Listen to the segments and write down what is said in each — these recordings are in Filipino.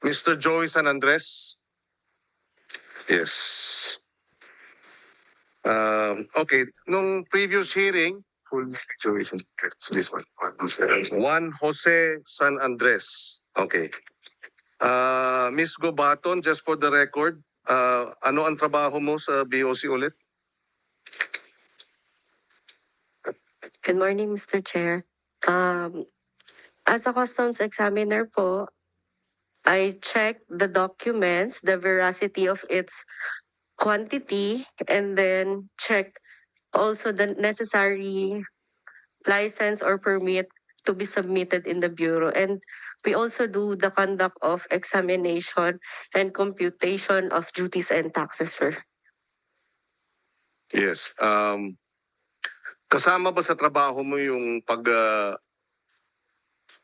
Mr. Joey San Andres? Yes. Okay, nung previous hearing, full name Joey San Andres, this one. Juan Jose San Andres. Okay. Ms. Gobaton, just for the record, ano ang trabaho mo sa BOC ulit? Good morning, Mr. Chair. As a customs examiner po, I checked the documents, the veracity of its quantity, and then check also the necessary license or permit to be submitted in the Bureau. And we also do the conduct of examination and computation of duties and taxes, sir. Yes. Kasama ba sa trabaho mo yung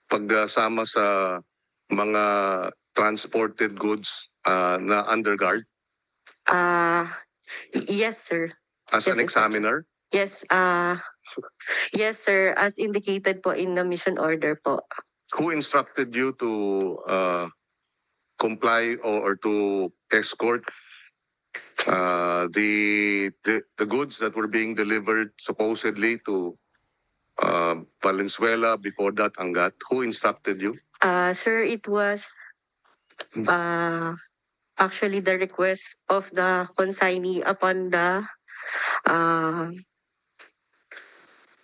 pagsama sa mga transported goods na underguard Yes, sir. as Yes, an Mr. examiner? Yes, yes, sir. As indicated po in the mission order po. Who instructed you to comply or to escort the goods that were being delivered supposedly to Valenzuela, before that Angat? Who instructed you? Sir, it was actually the request of the consignee upon the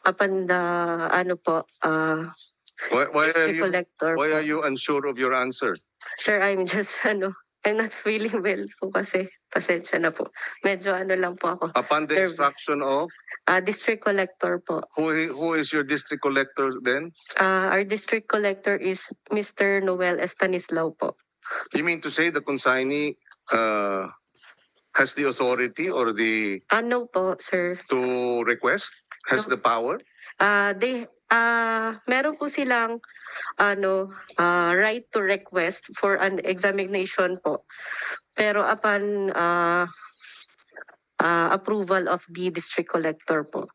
ano po, Why district collector are po. you unsure of your answer? Sir, I'm just I'm not feeling well po kasi pasensya na po. Medyo lang po ako. Upon the Nervous. instruction of District collector po. who is your district collector then? Our district collector is Mr. Noel Estanislao po. You mean to say the consignee has the authority or the No po, sir. to request? Has the power? Meron po silang right to request for an examination po. Pero upon approval of the district collector po.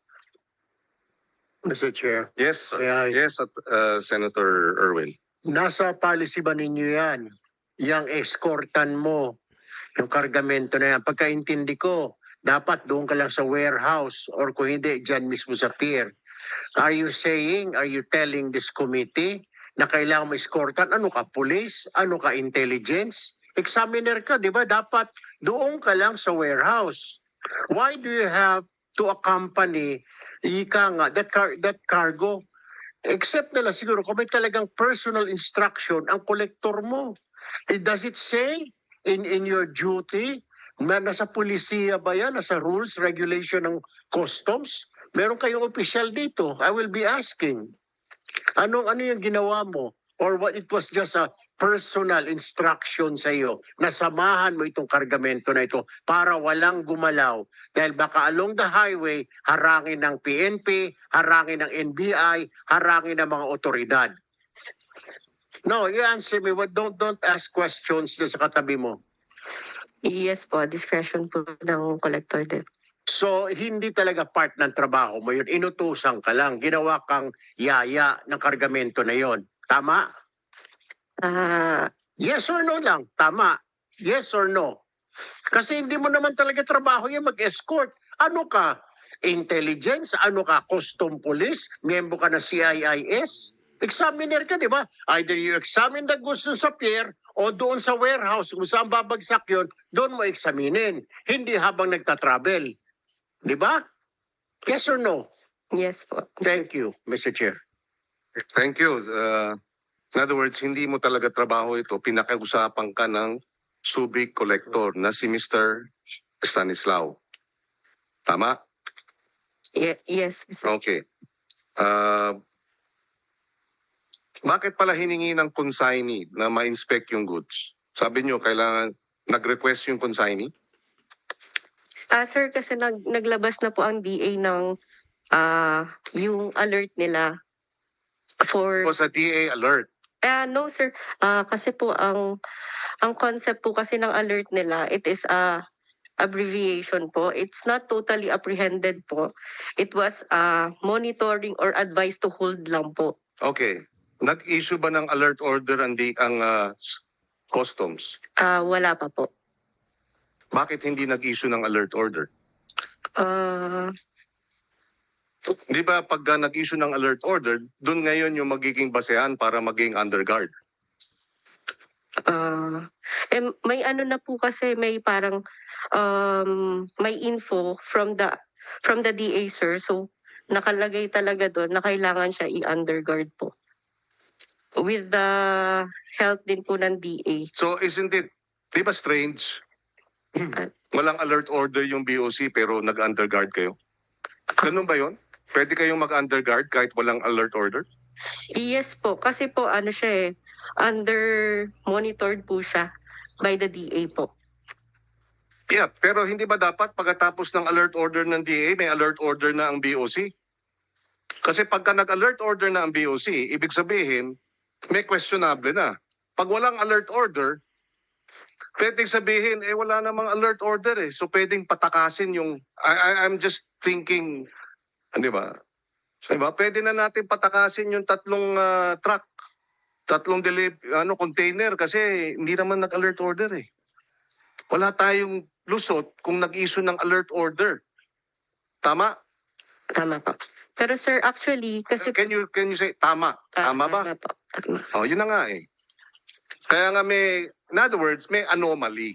Mr. Chair, Yes, May I- yes, Senator Erwin. nasa policy ba ninyo yan? Yang escortan mo, yung kargamento na yan. Pagkaintindi ko, dapat doon ka lang sa warehouse or kung hindi, dyan mismo sa pier. Are you telling this committee na kailangan mo escortan? Ano ka, police? Ano ka, intelligence? Examiner ka, di ba? Dapat doon ka lang sa warehouse. Why do you have to accompany that cargo? Except na lang siguro kung may talagang personal instruction ang collector mo. Does it say in your duty na nasa pulisiya ba yan? Nasa rules, regulation ng customs? Meron kayong official dito. I will be asking. Ano yung ginawa mo? Or what it was just a personal instruction sa iyo na samahan mo itong kargamento na ito para walang gumalaw. Dahil baka along the highway, harangin ng PNP, harangin ng NBI, harangin ng mga otoridad. No, you answer me. Don't ask questions sa katabi mo. Yes po, discretion po ng collector din. So, hindi talaga part ng trabaho mo yun. Inutusan ka lang. Ginawa kang yaya ng kargamento na yon. Tama? Yes or no lang. Tama. Yes or no? Kasi hindi mo naman talaga trabaho yan mag-escort. Ano ka? Intelligence? Ano ka? Custom police? Miyembro ka ng CIIS? Examiner ka, di ba? Either you examine the goods sa pier o doon sa warehouse kung saan babagsak yun, doon mo examinin. Hindi habang nagtatravel. Di ba? Yes or no? Yes po. Thank you, Mr. Chair. Thank you. In other words, hindi mo talaga trabaho ito. Pinakausapan ka ng Subic collector na si Mr. Stanislao. Tama? Yes, Mr. Okay. Bakit pala hiningi ng consignee na ma-inspect yung goods? Sabi nyo, kailangan nag-request yung consignee? Sir, kasi naglabas na po ang DA ng yung alert nila for... O sa DA alert? No, sir. Kasi po ang concept po kasi ng alert nila, it is abbreviation po. It's not totally apprehended po. It was monitoring or advice to hold lang po. Okay. Nag-issue ba ng alert order ang Customs. Wala pa po. Bakit hindi nag-issue ng alert order? Ah, Di ba pagka nag-issue ng alert order, doon ngayon yung magiging basehan para maging underguard. may ano na po kasi may parang may info from the DA, sir. So nakalagay talaga doon na kailangan siya i-underguard po. With the help din po ng DA. So isn't it, di ba strange? Walang alert order yung BOC pero nag-underguard kayo. Ganun ba yun? Pwede kayong mag-underguard kahit walang alert order? Yes po, kasi po ano siya under monitored po siya by the DA po. Yeah, pero hindi ba dapat pagkatapos ng alert order ng DA, may alert order na ang BOC? Kasi pagka nag-alert order na ang BOC, ibig sabihin, may questionable na. Pag walang alert order, pwedeng sabihin, wala namang alert order eh. So pwedeng patakasin yung, I'm just thinking, di ba? Diba? Pwede na natin patakasin yung tatlong truck, tatlong container kasi hindi naman nag-alert order eh. Wala tayong lusot kung nag-issue ng alert order. Tama? Tama po. Pero sir, actually, kasi... Can you say tama? Tama ba? Tama po. Tama. Oh, yun na nga eh. Kaya nga in other words, may anomaly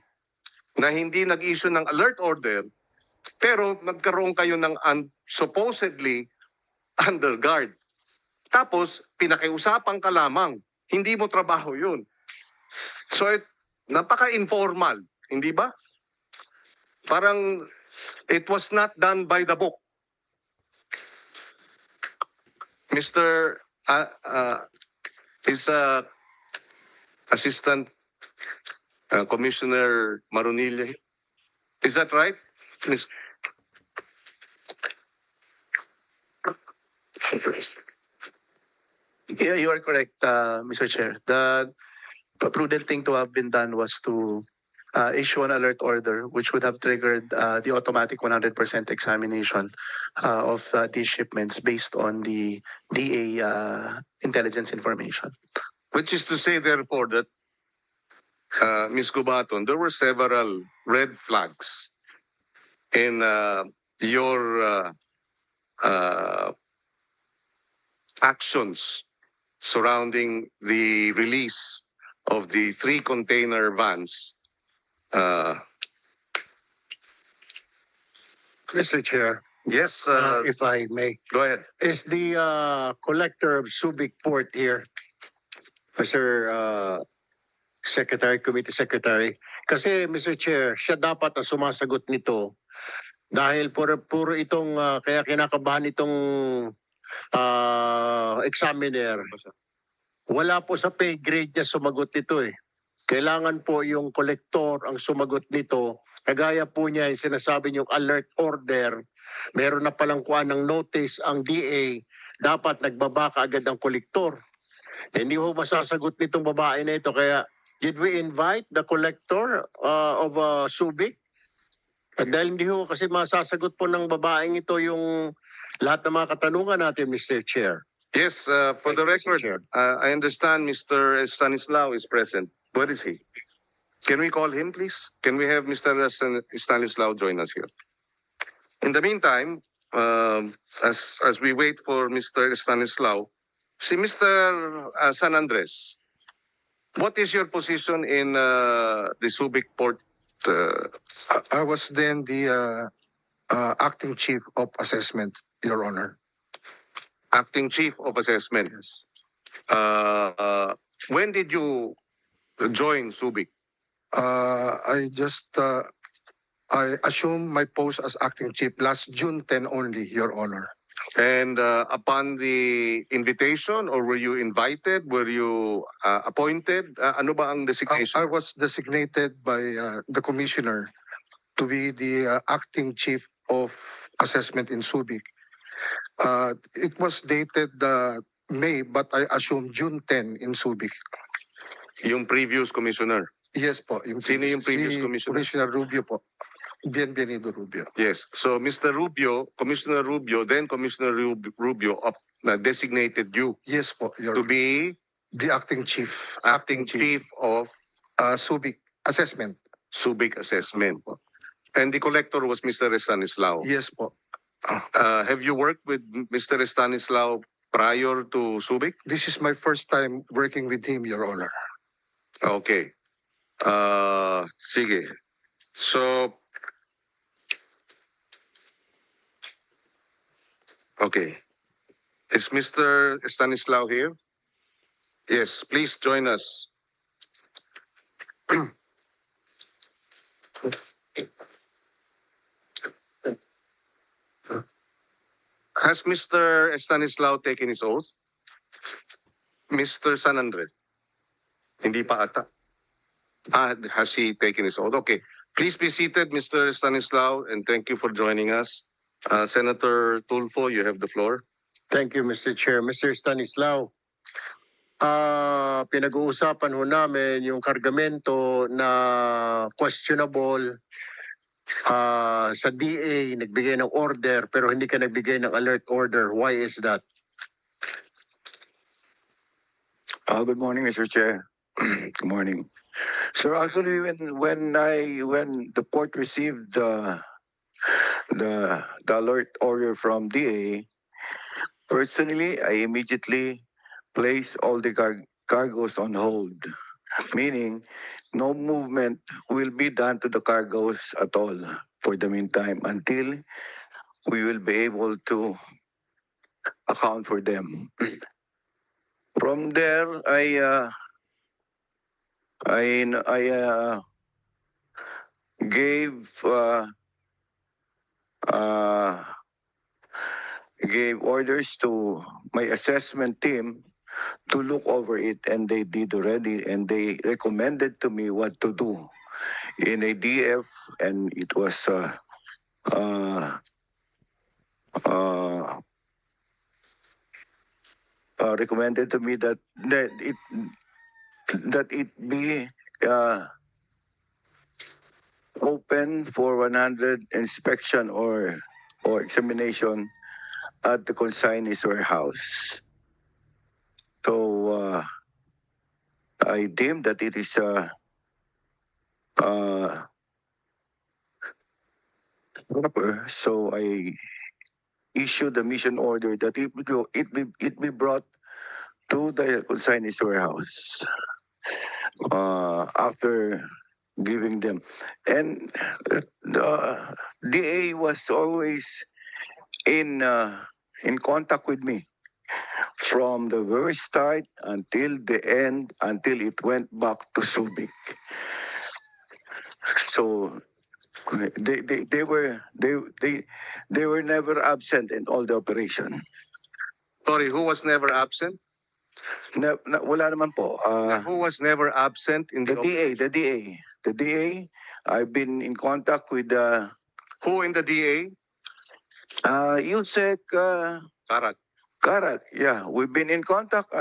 na hindi nag-issue ng alert order pero nagkaroon kayo ng supposedly underguard. Tapos, pinakiusapan ka lamang. Hindi mo trabaho yun. So, napaka-informal. Hindi ba? Parang, it was not done by the book. Mr. Assistant Commissioner Marunilla. Is that right? Miss- Yeah, you are correct, Mr. Chair. The prudent thing to have been done was to issue an alert order, which would have triggered the automatic 100% examination of these shipments based on the DA intelligence information. Which is to say, therefore, that Ms. Gubaton, there were several red flags in your actions surrounding the release of the 3 container vans. Mr. Chair, Yes, if I may, go ahead. is the collector of Subic Port here, Mr. Secretary, Committee Secretary. Kasi Mr. Chair, siya dapat ang sumasagot nito dahil puro itong kaya kinakabahan itong examiner. Wala po sa pay grade niya sumagot nito eh. Kailangan po yung collector ang sumagot nito. Kagaya po niya yung sinasabi niyong alert order, meron na palang kuha ng notice ang DA, dapat nagbaba agad ang kolektor. Hindi ho masasagot nitong babae na ito. Kaya, did we invite the collector of Subic? At dahil hindi ho kasi masasagot po ng babaeng ito yung lahat ng mga katanungan natin, Mr. Chair. Yes, for Thank the you, Mr. record, Chair. I understand Mr. Stanislao is present. Where is he? Can we call him, please? Can we have Mr. Stanislao join us here? In the meantime, as we wait for Mr. Stanislao, si Mr. San Andres, what is your position in the Subic Port? I was then the acting chief of assessment, Your Honor. Acting Chief of Assessment. Yes. When did you join Subic? I assumed my post as acting chief last June 10 only, Your Honor. And upon the invitation, or were you invited? Were you appointed? Ano ba ang designation? I was designated by the commissioner to be the acting chief of assessment in Subic. It was dated May, but I assume June 10 in Subic. Yung previous commissioner. Yes po. Sino yung previous si commissioner? Commissioner Rubio po. Bienvenido Rubio. Yes. So Mr. Rubio, Commissioner Rubio, then Commissioner Rubio designated you Yes po, Your to be the acting chief. acting chief of Subic assessment. Subic assessment. And the collector was Mr. Stanislao. Yes po. Have you worked with Mr. Stanislao prior to Subic? This is my first time working with him, Your Honor. Okay. Sige. So, okay. Is Mr. Stanislao here? Yes, please join us. Has Mr. Stanislao taken his oath? Mr. San Andres? Hindi pa ata. Has he taken his oath? Okay. Please be seated, Mr. Stanislao, and thank you for joining us. Senator Tulfo, you have the floor. Thank you, Mr. Chair. Mr. Stanislao, pinag-uusapan ho namin yung kargamento na questionable sa DA, nagbigay ng order pero hindi ka nagbigay ng alert order. Why is that? Good morning, Mr. Chair. Good morning. So actually, when the port received the alert order from DA, personally, I immediately placed all the cargoes on hold, meaning no movement will be done to the cargoes at all for the meantime until we will be able to account for them. From there, I gave orders to my assessment team to look over it, and they did already, and they recommended to me what to do in a DF, and it was recommended to me that it be open for 100 inspection or examination at the consignee's warehouse. So I deem that it is proper. So I issued the mission order that it be brought to the consignee's warehouse after giving them. And the DA was always in contact with me from the very start until the end, until it went back to Subic. So they were never absent in all the operation. Sorry, who was never absent? Wala naman po. Who was never absent in the The DA. I've been in contact with Who in the DA? Yusek Karak. Karak. Yeah, we've been in contact.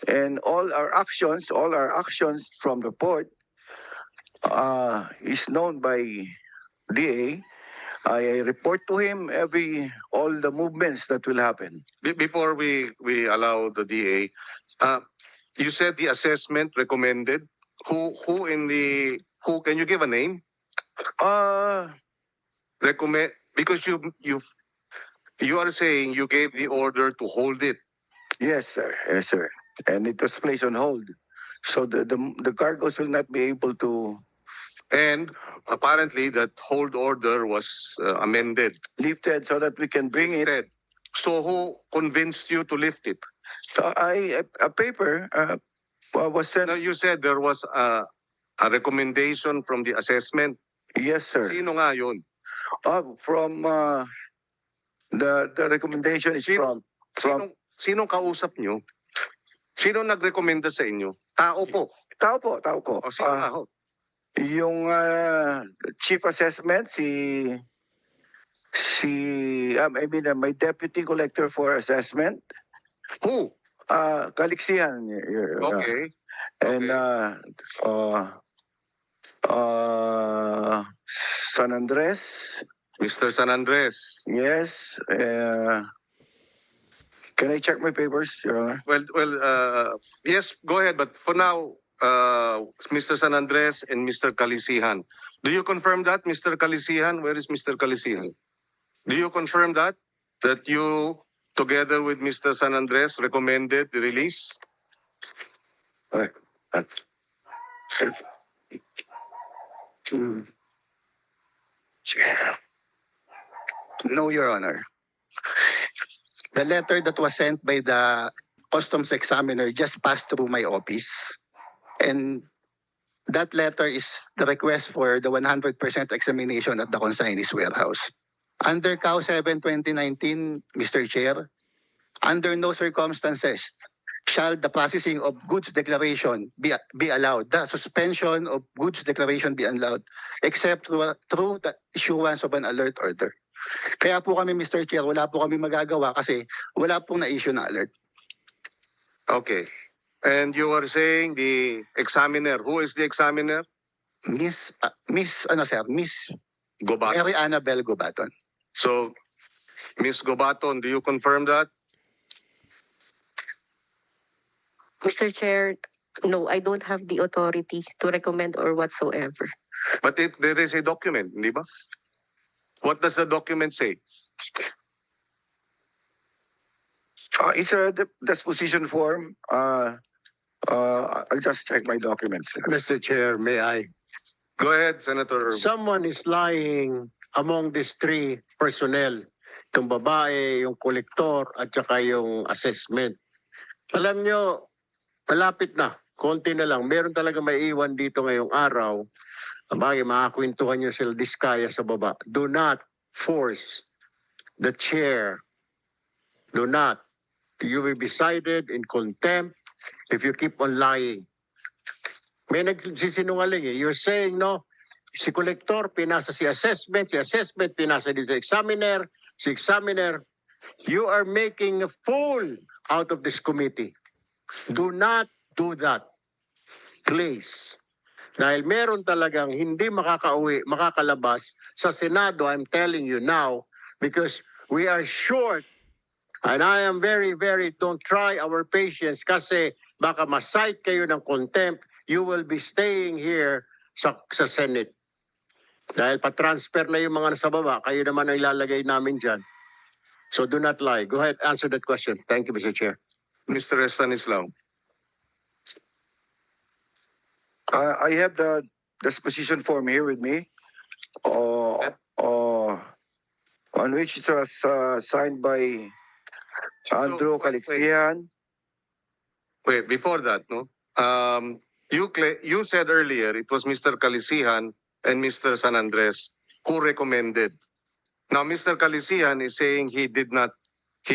And all our actions from the port is known by DA. I report to him all the movements that will happen. Before we allow the DA, you said the assessment recommended. Who can you give a name? Recommend, because you are saying you gave the order to hold it. Yes, sir. Yes, sir. And it was placed on hold. So the cargoes will not be able to And apparently that hold order was amended. lifted so that we can bring it. Instead. So who convinced you to lift it? So a paper was sent. Now you said there was a recommendation from the assessment. Yes, sir. Sino nga yun? From the recommendation is Sino? from Sinong kausap nyo? Sino nagrekomenda sa inyo? Tao po. tao po. O sino nga ho? Yung chief assessment my deputy collector for assessment, Who? Kaliksihan. Okay. And San Andres. Mr. San Andres. Yes. Can I check my papers, Your Honor? Well, yes, go ahead. But for now, Mr. San Andres and Mr. Calisihan. Do you confirm that, Mr. Calisihan? Where is Mr. Calisihan? Do you confirm that you, together with Mr. San Andres, recommended the release? No, Your Honor. The letter that was sent by the customs examiner just passed through my office. And that letter is the request for the 100% examination at the consignee's warehouse. Under CAO 7 2019, Mr. Chair, under no circumstances shall the processing of goods declaration be allowed. The suspension of goods declaration be allowed except through the issuance of an alert order. Kaya po kami, Mr. Chair, wala po kami magagawa kasi wala pong na-issue na alert. Okay. And you are saying the examiner. Who is the examiner? Miss Gobaton. Mary Annabel Gobaton. So, Ms. Gobaton, do you confirm that? Mr. Chair, no, I don't have the authority to recommend or whatsoever. But there is a document, di ba? What does the document say? It's a disposition form. I'll just check my documents. Mr. Chair, may I? Go ahead, Senator. Someone is lying among these three personnel. Itong babae, yung kolektor, at saka yung assessment. Alam nyo, malapit na. Konti na lang. Meron talaga may iwan dito ngayong araw. Sabagay, makakwentuhan nyo sila diskaya sa baba. Do not force the chair. Do not. You will be cited in contempt if you keep on lying. May nagsisinungaling eh. You're saying, no, si kolektor pinasa si assessment pinasa din sa examiner, si examiner. You are making a fool out of this committee. Do not do that. Please. Dahil meron talagang hindi makakalabas sa Senado, I'm telling you now, because we are short. And I am very, don't try our patience kasi baka ma-cite kayo ng contempt, you will be staying here sa Senate. Dahil pa-transfer na yung mga nasa baba, kayo naman ang ilalagay namin dyan. So do not lie. Go ahead, answer that question. Thank you, Mr. Chair. Mr. Stanislaw. I have the disposition form here with me. On which it was signed by Andrew Calixtian. Wait, before that, no? You said earlier it was Mr. Calisihan and Mr. San Andres who recommended. Now, Mr. Calisihan is saying he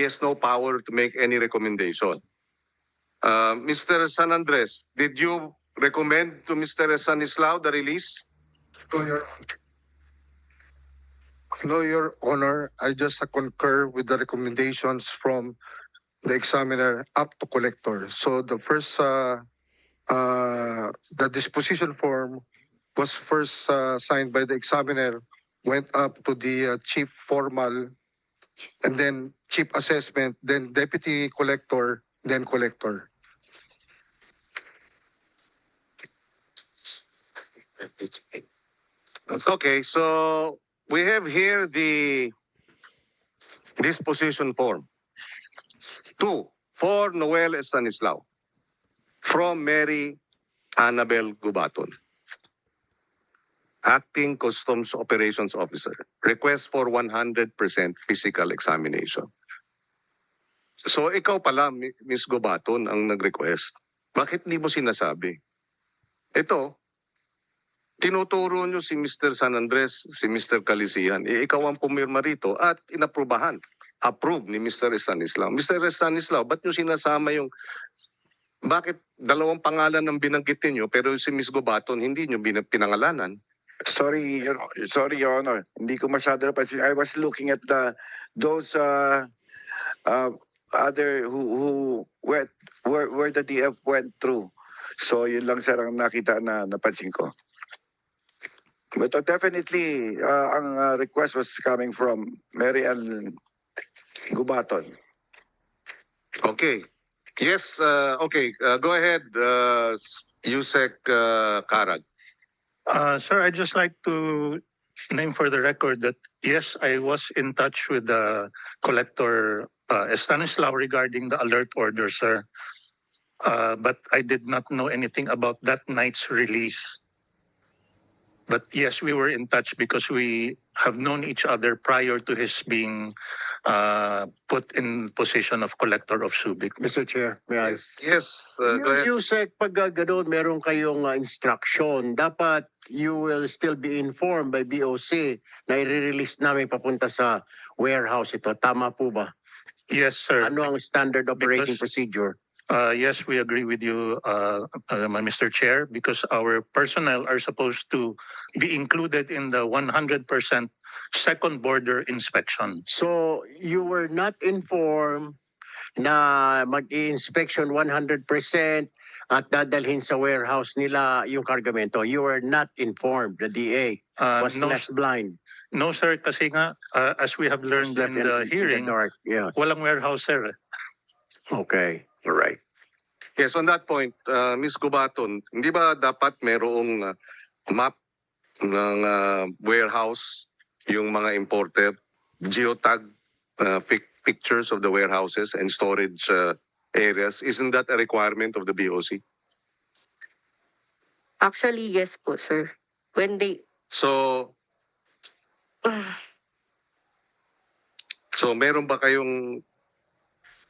has no power to make any recommendation. Mr. San Andres, did you recommend to Mr. Stanislaw the release? No, Your Honor, I just concur with the recommendations from the examiner up to collector. So the first, the disposition form was first signed by the examiner, went up to the chief formal, and then chief assessment, then deputy collector, then collector. Okay, so we have here the disposition form. 2, for Noel Stanislaw from Mary Annabel Gubaton, Acting Customs Operations Officer. Request for 100% physical examination. So ikaw pala, Ms. Gubaton, ang nag-request. Bakit di mo sinasabi? Ito, tinuturo nyo si Mr. San Andres, si Mr. Calisihan. Ikaw ang pumirma rito at inaprubahan. Approve ni Mr. Stanislaw. Mr. Stanislaw, ba't nyo sinasama yung... Bakit dalawang pangalan ang binanggitin nyo pero si Ms. Gubaton hindi nyo pinangalanan? Sorry, Your Honor. Hindi ko masyado napansin. I was looking at those other who went where the DF went through. So yun lang sir ang nakita na napansin ko. But definitely ang request was coming from Mary Ann Gubaton. Okay. Yes, okay. Go ahead, Yusek Karag. Sir, I'd just like to name for the record that yes, I was in touch with the collector Stanislaw regarding the alert order, sir. But I did not know anything about that night's release. But yes, we were in touch because we have known each other prior to his being put in position of collector of Subic. Mr. Chair, may I? Yes, go ahead. Yusek, pag gano'n, meron kayong instruction, dapat you will still be informed by BOC na i-release namin papunta sa warehouse ito. Tama po ba? Yes, sir. Ano ang standard operating Because- procedure? Yes, we agree with you, Mr. Chair, because our personnel are supposed to be included in the 100% second border inspection. So, you were not informed na mag-i-inspection 100% at dadalhin sa warehouse nila yung kargamento. You were not informed. The DA was No, left blind. no, sir, kasi nga, as we have learned Was in the hearing, dark. Yeah. walang warehouse, sir. Okay. All right. Yes, on that point, Ms. Gubaton, hindi ba dapat merong map ng warehouse, yung mga importer, geotag pictures of the warehouses and storage areas? Isn't that a requirement of the BOC? Actually, yes po, sir. When they... So,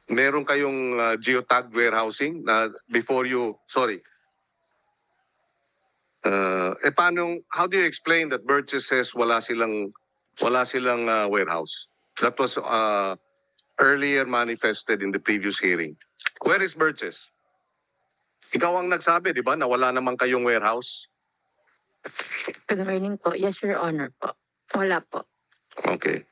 meron kayong geotag warehousing na before you, sorry. How do you explain that Burgess says wala silang warehouse? That was earlier manifested in the previous hearing. Where is Burgess? Ikaw ang nagsabi, di ba, na wala naman kayong warehouse? Good morning po. Yes, Your Honor po. Wala po. Okay.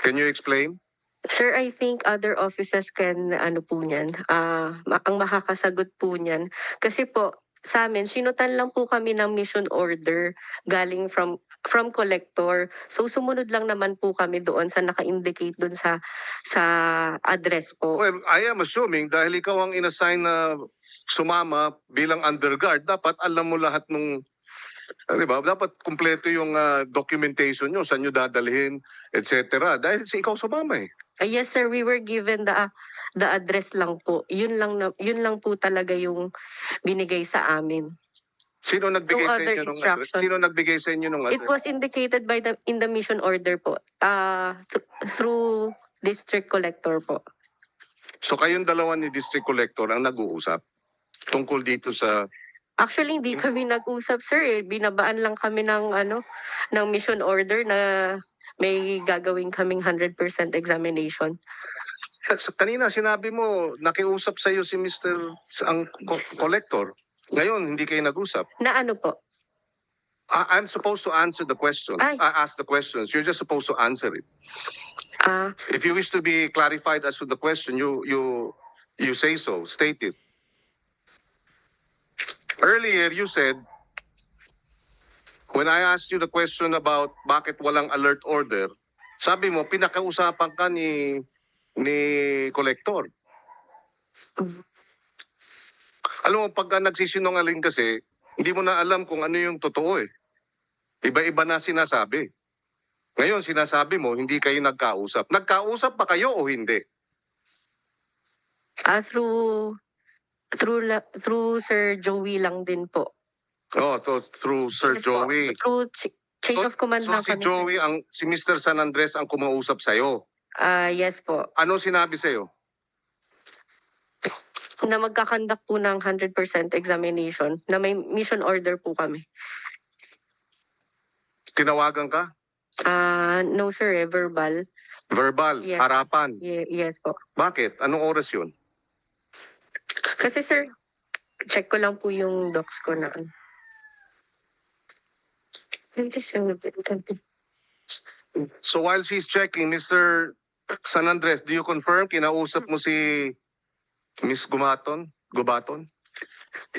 Can you explain? Sir, I think other offices can ano po niyan, ang makakasagot po niyan. Kasi po, sa amin, sinutan lang po kami ng mission order galing from collector. So sumunod lang naman po kami doon sa naka-indicate doon sa address po. Well, I am assuming dahil ikaw ang inassign na sumama bilang underguard, dapat alam mo lahat ng, di ba? Dapat kumpleto yung documentation nyo, saan nyo dadalhin, etc. Dahil si ikaw sumama eh. Yes sir, we were given the address lang po. Yun lang po talaga yung binigay sa amin. Sino nagbigay No sa other inyo ng address? instruction. Sino nagbigay sa inyo ng It address? was indicated by in the mission order po. Through district collector po. So kayong dalawa ni District Collector ang nag-uusap tungkol dito sa... Actually, hindi kami nag-usap, sir. Binabaan lang kami ng ng mission order na may gagawin kaming 100% examination. Kanina sinabi mo, nakiusap sa iyo si Mr. ang collector. Ngayon, hindi kayo nag-usap. Na ano po? I'm supposed to answer the question. Ay. Ask the questions. You're just supposed to answer it. If you wish to be clarified as to the question, you say so. State it. Earlier, you said, when I asked you the question about bakit walang alert order, sabi mo, pinakausapan ka ni collector. Alam mo, pagka nagsisinungaling kasi, hindi mo na alam kung ano yung totoo eh. Iba-iba na sinasabi. Ngayon, sinasabi mo, hindi kayo nagkausap. Nagkausap ba kayo o hindi? Through Sir Joey lang din po. Oh, so through Sir Yes po. Joey. Through chain of command So lang si kami. Joey, si Mr. San Andres ang kumausap sa'yo. Yes po. Ano sinabi sa'yo? Na magkakandak po ng 100% examination. Na may mission order po kami. Tinawagan ka? No sir, verbal. Verbal? Yes. Harapan? Yes po. Bakit? Anong oras yun? Kasi sir, check ko lang po yung docs ko na. So while she's checking, Mr. San Andres, do you confirm kinausap mo si Miss Gubaton?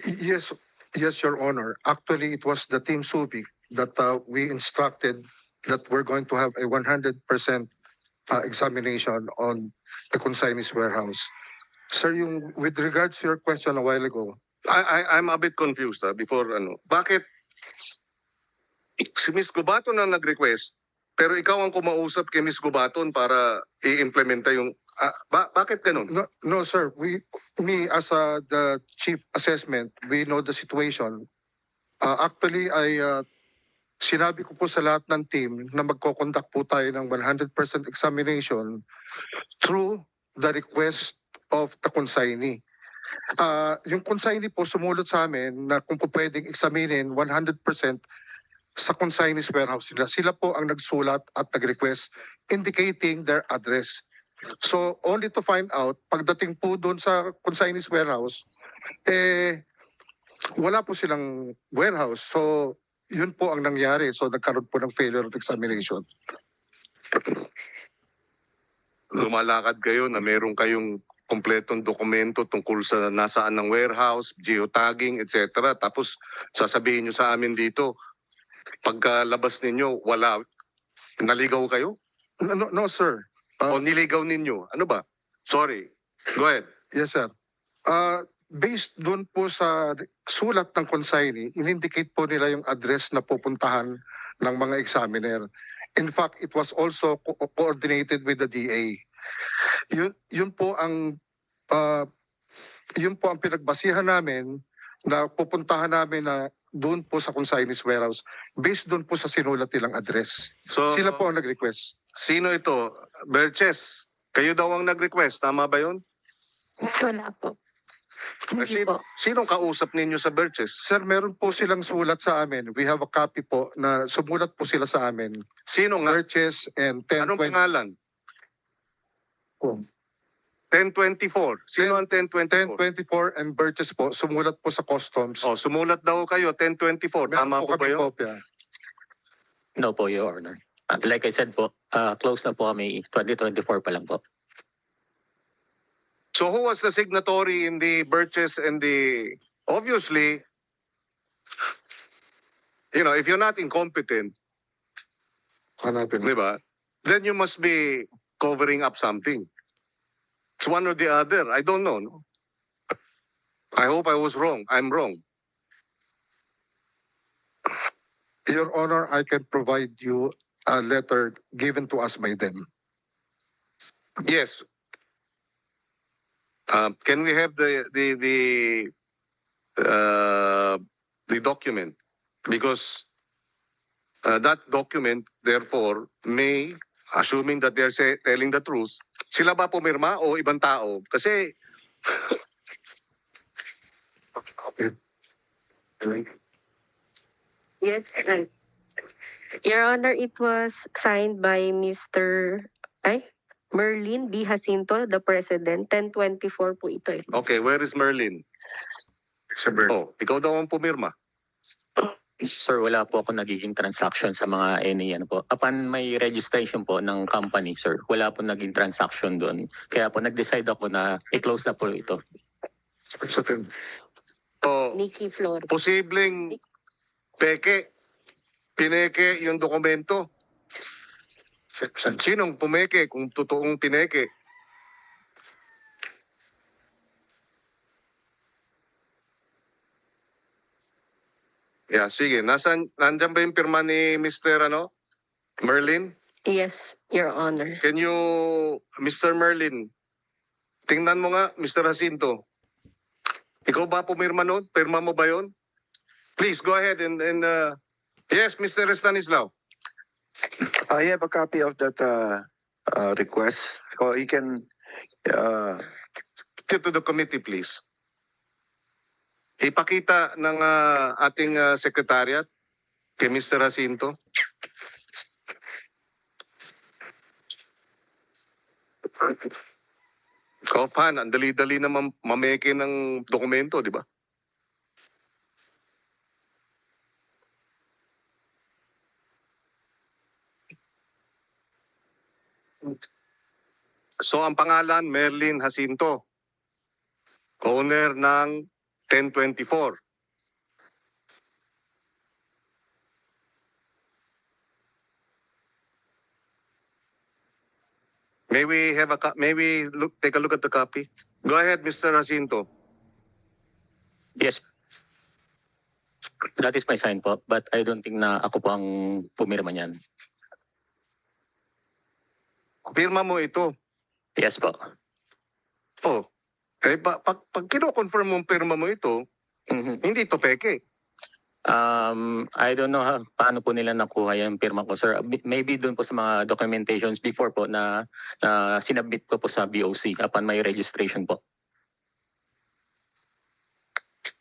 Yes, yes, Your Honor. Actually, it was the Team Subic that we instructed that we're going to have a 100% examination on the consignee's warehouse. Sir, with regards to your question a while ago, I'm a bit confused before ano. Bakit si Miss Gubaton ang nag-request pero ikaw ang kumausap kay Miss Gubaton para i-implementa yung bakit ganun? No, sir. Me as the chief assessment, we know the situation. Actually, sinabi ko po sa lahat ng team na magko-conduct po tayo ng 100% examination through the request of the consignee. Yung consignee po sumulot sa amin na kung po pwedeng examinin 100% sa consignee's warehouse sila. Sila po ang nagsulat at nag-request indicating their address. So only to find out, pagdating po doon sa consignee's warehouse, wala po silang warehouse. So yun po ang nangyari. So nagkaroon po ng failure of examination. Lumalakad kayo na meron kayong kompletong dokumento tungkol sa nasaan ng warehouse, geotagging, etc. Tapos sasabihin nyo sa amin dito, pagkalabas ninyo, wala. Naligaw kayo? No, sir. O niligaw ninyo? Ano ba? Sorry. Go ahead. Yes, sir. Based doon po sa sulat ng consignee, in-indicate po nila yung address na pupuntahan ng mga examiner. In fact, it was also coordinated with the DA. Yun po ang pinagbasihan namin na pupuntahan namin na doon po sa consignee's warehouse based doon po sa sinulat nilang address. So, Sila po ang nag-request. sino ito? Berches, kayo daw ang nag-request. Tama ba yun? Wala po. Hindi po. Sinong kausap ninyo sa Berches? Sir, meron po silang sulat sa amin. We have a copy po na sumulat po sila sa amin. Sino nga? Purchase and Anong 1020. pangalan? 1024. Sino ang 1024? 1024 and Burgess po, sumulat po sa customs. Oh, sumulat daw kayo, 1024. Tama po ba kaming yun? kopya. No po, Your Honor. Like I said po, close na po kami 2024 pa lang po. So who was the signatory in the Burgess and the... Obviously, if you're not incompetent, Hanapin. di ba? Then you must be covering up something. It's one or the other. I don't know. No? I hope I was wrong. I'm wrong. Your Honor, I can provide you a letter given to us by them. Yes. Can we have the document? Because that document, therefore, may, assuming that they're telling the truth, sila ba pumirma o ibang tao? Kasi Yes, right. Your Honor, it was signed by Mr. Merlin B. Jacinto, the President. 1024 po ito eh. okay, where is Merlin? Oh, ikaw daw ang pumirma. Sir, wala po ako nagiging transaction sa mga ano po. Upon may registration po ng company, sir, wala po naging transaction doon. Kaya po nag-decide ako na i-close na po ito. So, Nikki Flor. posibleng pineke yung dokumento. Sinong pumeke kung totoong pineke? Yeah, sige. Nandyan ba yung pirma ni Mr. Merlin? Yes, Your Honor. Can you, Mr. Merlin, tingnan mo nga, Mr. Jacinto. Ikaw ba pumirma nun? Pirma mo ba yun? Please, go ahead and yes, Mr. Stanislaw. I have a copy of that request. So you can To the committee, please. Ipakita ng ating secretariat kay Mr. Jacinto. Kaupan, ang dali-dali na mameke ng dokumento, di ba? So ang pangalan, Merlin Jacinto. Owner ng 1024. May we have take a look at the copy? Go ahead, Mr. Jacinto. Yes. That is my sign po, but I don't think na ako po ang pumirma niyan. Pirma mo ito. Yes po. Oh. Pag kino-confirm mong pirma mo ito, Mhm. hindi ito peke. I don't know paano po nila nakuha yung pirma ko, sir. Maybe doon po sa mga documentations before po na sinabit ko po sa BOC upon my registration po.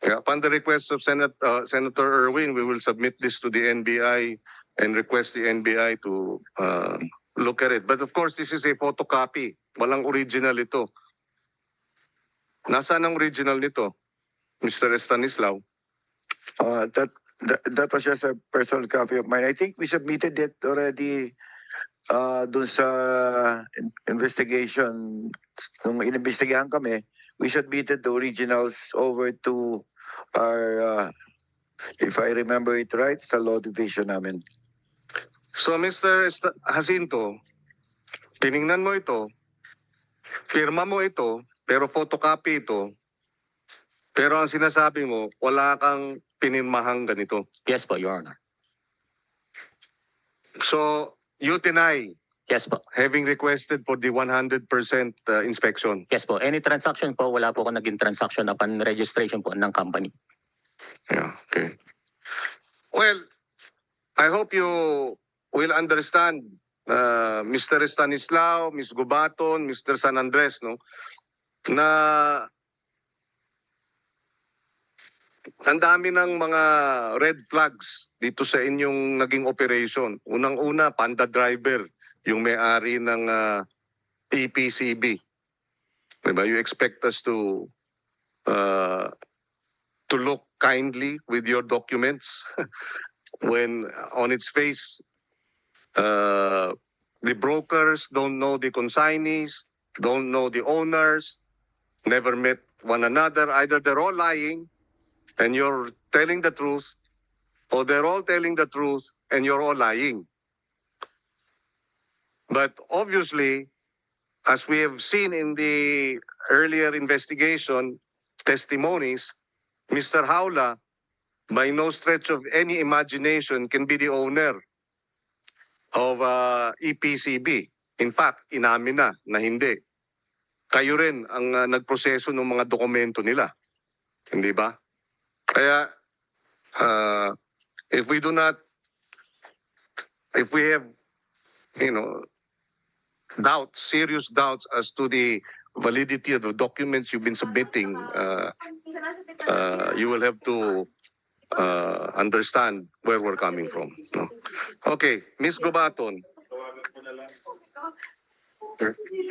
Yeah, upon the request of Senator Erwin, we will submit this to the NBI and request the NBI to look at it. But of course, this is a photocopy. Walang original ito. Nasaan ang original nito, Mr. Estanislao? That was just a personal copy of mine. I think we submitted it already dun sa investigation. Nung inimbestigahan kami, we submitted the originals over to our, if I remember it right, sa law division namin. So, Mr. Jacinto, tiningnan mo ito, pirma mo ito, pero photocopy ito, pero ang sinasabi mo, wala kang pinirmahang ganito. Yes po, Your Honor. So, you deny Yes po. having requested for the 100% inspection. Yes po. Any transaction po, wala po ako naging transaction upon registration po ng company. Yeah, okay. Well, I hope you will understand, Mr. Stanislao, Ms. Gubaton, Mr. San Andres, no, na ang dami ng mga red flags dito sa inyong naging operation. Unang-una, Panda Driver, yung may-ari ng EPCB. Diba? You expect us to look kindly with your documents when on its face, the brokers don't know the consignees, don't know the owners, never met one another. Either they're all lying and you're telling the truth, or they're all telling the truth and you're all lying. But obviously, as we have seen in the earlier investigation testimonies, Mr. Howla, by no stretch of any imagination, can be the owner of EPCB. In fact, inamin na hindi. Kayo rin ang nagproseso ng mga dokumento nila. Hindi ba? Kaya, if we have, doubts, serious doubts as to the validity of the documents you've been submitting, you will have to understand where we're coming from. No? Okay, Ms. Gubaton.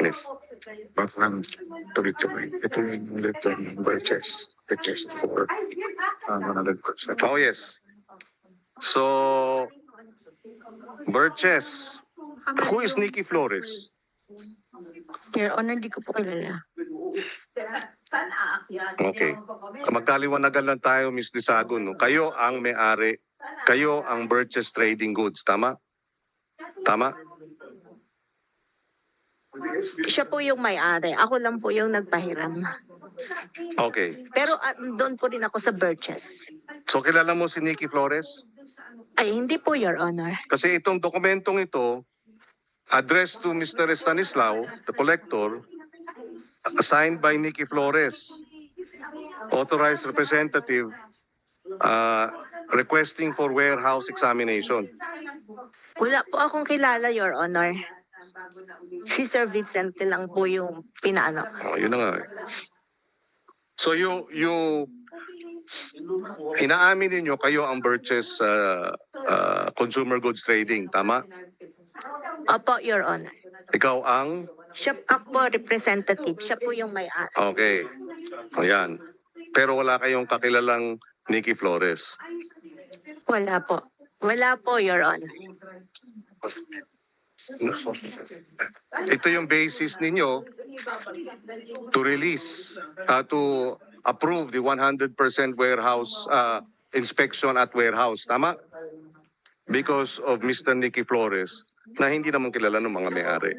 Yes. Tuloy-tuloy. Ito yung letter ng purchase for 100%. Oh, yes. So, Burgess, who is Nikki Flores? Your Honor, di ko po kilala. Okay. Magkaliwanagan lang tayo, Ms. Disagon. No? Kayo ang may-ari. Kayo ang Burgess Trading Goods. Tama? Tama? Siya po yung may-ari. Ako lang po yung nagpahiram. Okay. Pero doon po rin ako sa Birches. So, kilala mo si Nikki Flores? Ay, hindi po, Your Honor. Kasi itong dokumentong ito, addressed to Mr. Stanislao, the collector, signed by Nikki Flores, authorized representative, requesting for warehouse examination. Wala po akong kilala, Your Honor. Si Sir Vincent lang po yung pinaano. Oh, yun na nga. So inaamin ninyo kayo ang Burgess Consumer Goods Trading, tama? Opo, Your Honor. Ikaw ang? Siya po representative. Siya po yung may-ari. Okay. Ayan. Pero wala kayong kakilalang Nikki Flores. Wala po. Wala po, Your Honor. Ito yung basis ninyo to release, to approve the 100% warehouse inspection at warehouse. Tama? Because of Mr. Nikki Flores na hindi naman kilala ng mga may-ari.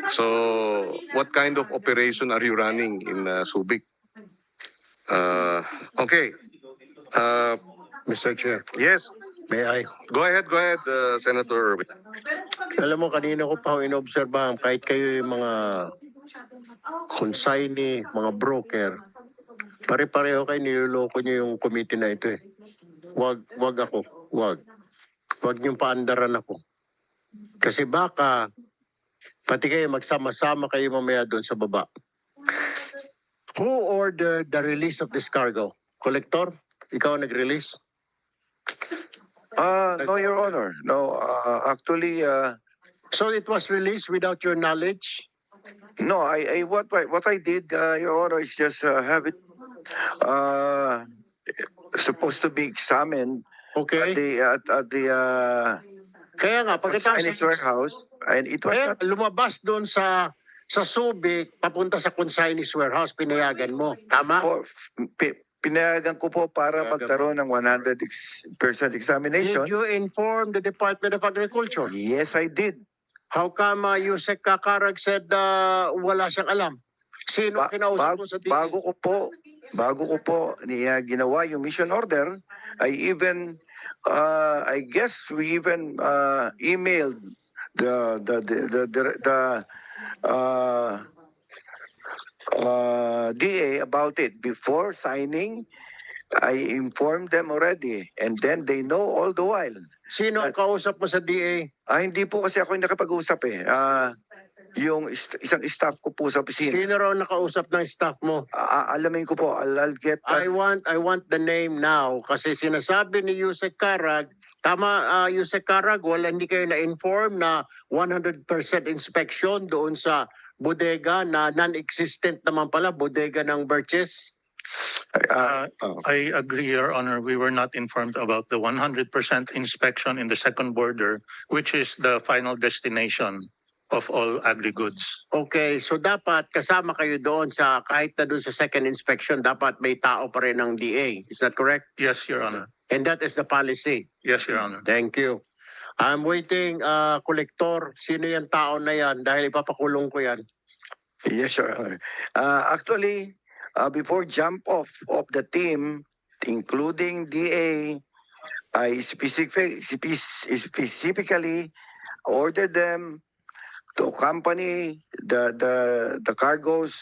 So, what kind of operation are you running in Subic? Okay. Mr. Chair, Yes, may I? go ahead, Senator Irwin. Alam mo, kanina ko pa inobserbahan, kahit kayo yung mga consignee, mga broker, pare-pareho kayo, niloloko nyo yung committee na ito eh. Wag ako, wag. Wag niyong paandaran ako. Kasi baka, pati kayo magsama-sama kayo mamaya doon sa baba. Who ordered the release of this cargo? Collector? Ikaw ang nag-release? No, Your Honor. No, actually, So it was released without your knowledge? no. What I did, Your Honor, is just have it supposed to be examined Okay. at the Kaya nga, pagkatapos Chinese warehouse, and it was kaya not. lumabas doon sa Subic, papunta sa consignee's warehouse, pinayagan mo. Tama? Pinayagan ko po para Pinayagan magkaroon ng 100% examination. Did you inform the Department of Agriculture? Yes, I did. How come Yusek Kakarag said wala siyang alam? Sino kinausap mo sa DA? Bago ko po ginawa yung mission order, I guess we even emailed the DA about it before signing. I informed them already, and then they know all the while. Sino ang kausap mo sa DA? Hindi po kasi ako yung nakapag-usap eh. Yung isang staff ko po sa opisina. Sino raw nakausap ng staff mo? Alamin ko po, I'll get that. I want the name now kasi sinasabi ni Yusek Karag, tama Yusek Karag, wala hindi kayo na-inform na 100% inspection doon sa bodega na non-existent naman pala, bodega ng Birches. I agree, Your Honor. We were not informed about the 100% inspection in the second border, which is the final destination of all agri-goods. Okay, so dapat kasama kayo doon sa kahit na doon sa second inspection, dapat may tao pa rin ng DA. Is that correct? Yes, Your Honor. And that is the policy. Yes, Your Honor. Thank you. I'm waiting, Collector. Sino yung tao na yan? Dahil ipapakulong ko yan. Yes, sir. Actually, before jump off of the team, including DA, I specifically ordered them to accompany the cargoes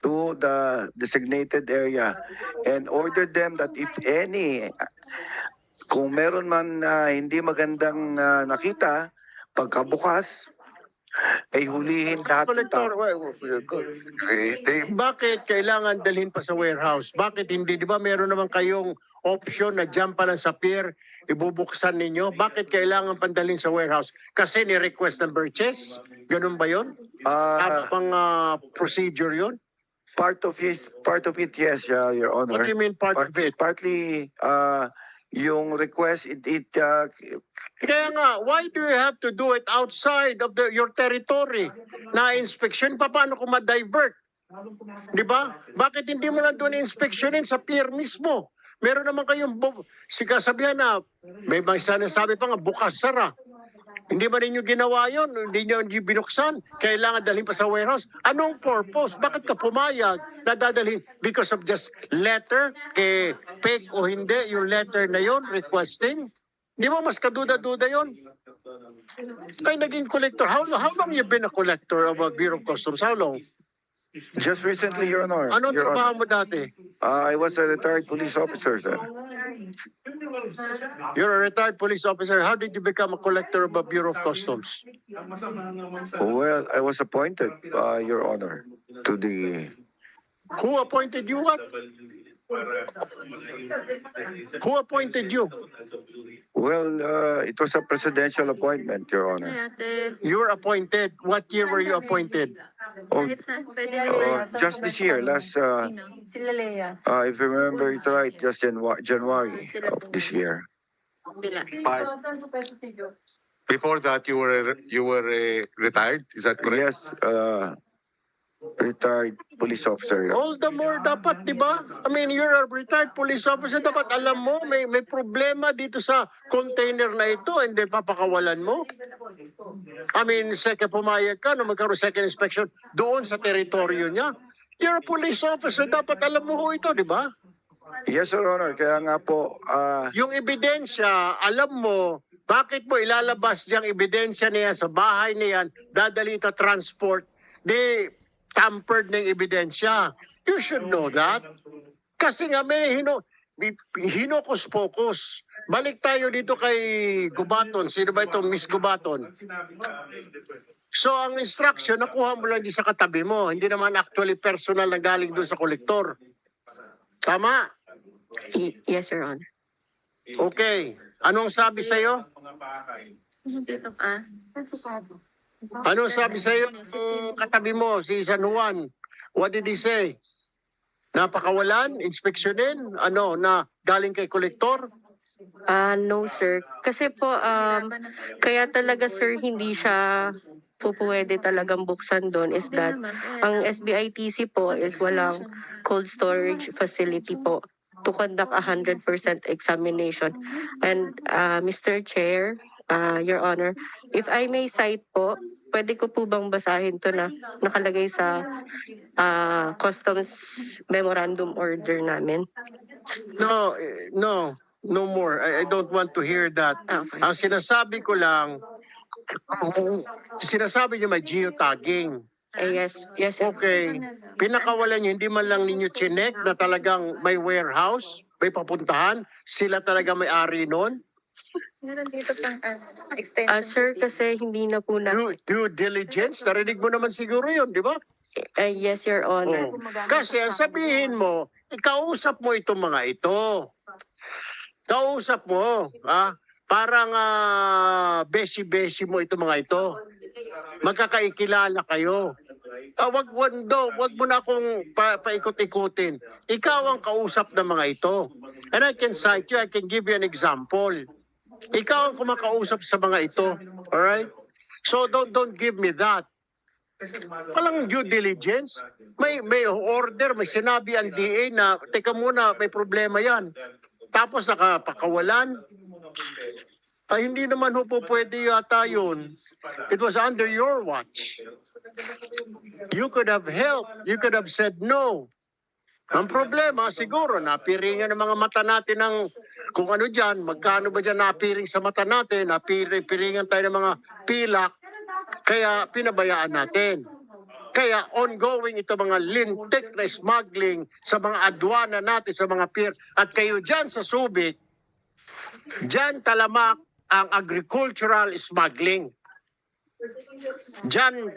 to the designated area and ordered them that if any, kung meron man hindi magandang nakita, pagkabukas, ay hulihin lahat ng Collector, tao. bakit kailangan dalhin pa sa warehouse? Bakit hindi? Di ba meron naman kayong option na dyan pa lang sa pier, ibubuksan ninyo? Bakit kailangan pandalhin sa warehouse? Kasi ni-request ng Birches? Ganun ba yun? Tama pang procedure yun? Part of it, yes, Your Honor. What do you mean part of it? Partly, yung request, Kaya nga, why do you have to do it outside of your territory? Na inspection, paano kung ma-divert? Di ba? Bakit hindi mo lang doon inspeksyonin sa pier mismo? Meron naman kayong sabihan na may sinasabi pa nga bukas-sara. Hindi ba ninyo ginawa yun? Hindi nyo binuksan? Kailangan dalhin pa sa warehouse? Anong purpose? Bakit ka pumayag na dadalhin? Because of just letter? Kay fake o hindi, yung letter na yon requesting? Di ba mas kaduda-duda yon? Kaya naging collector. How long you been a collector of a Bureau of Customs? How long? just recently, Your Honor. Anong Your Honor, trabaho mo dati? I was a retired police officer, sir. You're a retired police officer. How did you become a collector of a Bureau of Customs? Well, I was appointed, Your Honor, to the... Who appointed you what? Who appointed you? Well, it was a presidential appointment, Your Honor. You were appointed. What year were you appointed? Oh, just this year, last, Sila Lea. if you remember it right, just January of this year. Before that, you were retired. Is that correct? Yes, retired police officer. All the more dapat, di ba? I mean, you're a retired police officer. Dapat alam mo, may problema dito sa container na ito and then papakawalan mo. I mean, pumayag ka na magkaroon second inspection doon sa teritoryo niya. You're a police officer, dapat alam mo ho ito, di ba? Yes, Your Honor. Kaya nga po, Yung ebidensya, alam mo, bakit mo ilalabas diyang ebidensya niya sa bahay niyan, dadali ito transport, di tampered ng ebidensya. You should know that. Kasi nga may hinokus-pokus. Balik tayo dito kay Gubaton. Sino ba ito, Miss Gubaton? So ang instruction, nakuha mo lang di sa katabi mo. Hindi naman actually personal na galing doon sa kolektor. Tama? Yes, Your Honor. Okay. Anong sabi sa'yo? Anong sabi sa'yo ng katabi mo, si San Juan? What did he say? Napakawalan? Inspeksyonin? Ano, na galing kay kolektor? No, sir. Kasi po, kaya talaga, sir, hindi siya po pwede talagang buksan doon is that ang SBITC po is walang cold storage facility po to conduct 100% examination. And Mr. Chair, Your Honor, if I may cite po, pwede ko po bang basahin to na nakalagay sa Customs Memorandum Order namin? No more. I don't want to hear that. Okay. Ang sinasabi ko lang, sinasabi niyo may geotagging. Yes, sir. Okay. Pinakawalan niyo, hindi man lang ninyo chinek na talagang may warehouse, may papuntahan, sila talaga may ari nun. Meron dito pang extension. Sir, kasi hindi na po na... Due diligence, narinig mo naman siguro yun, di ba? yes, Your Honor. Oh. Kasi ang sabihin mo, ikausap mo itong mga ito. Kausap mo, parang beshi-beshi mo itong mga ito. Magkakaikilala kayo. Wag mo na akong paikot-ikutin. Ikaw ang kausap ng mga ito. And I can cite you, I can give you an example. Ikaw ang kumakausap sa mga ito. Alright? So don't give me that. Walang due diligence. May order, may sinabi ang DA na, teka muna, may problema yan. Tapos nakapakawalan. Hindi naman po pwede yata yun. It was under your watch. You could have helped. You could have said no. Ang problema, siguro, napiringan ng mga mata natin ng kung ano dyan, magkano ba dyan napiring sa mata natin, napiringan tayo ng mga pilak, kaya pinabayaan natin. Kaya ongoing ito mga lintik na smuggling sa mga adwana natin, sa mga pier. At kayo dyan sa Subic, dyan talamak ang agricultural smuggling. Dyan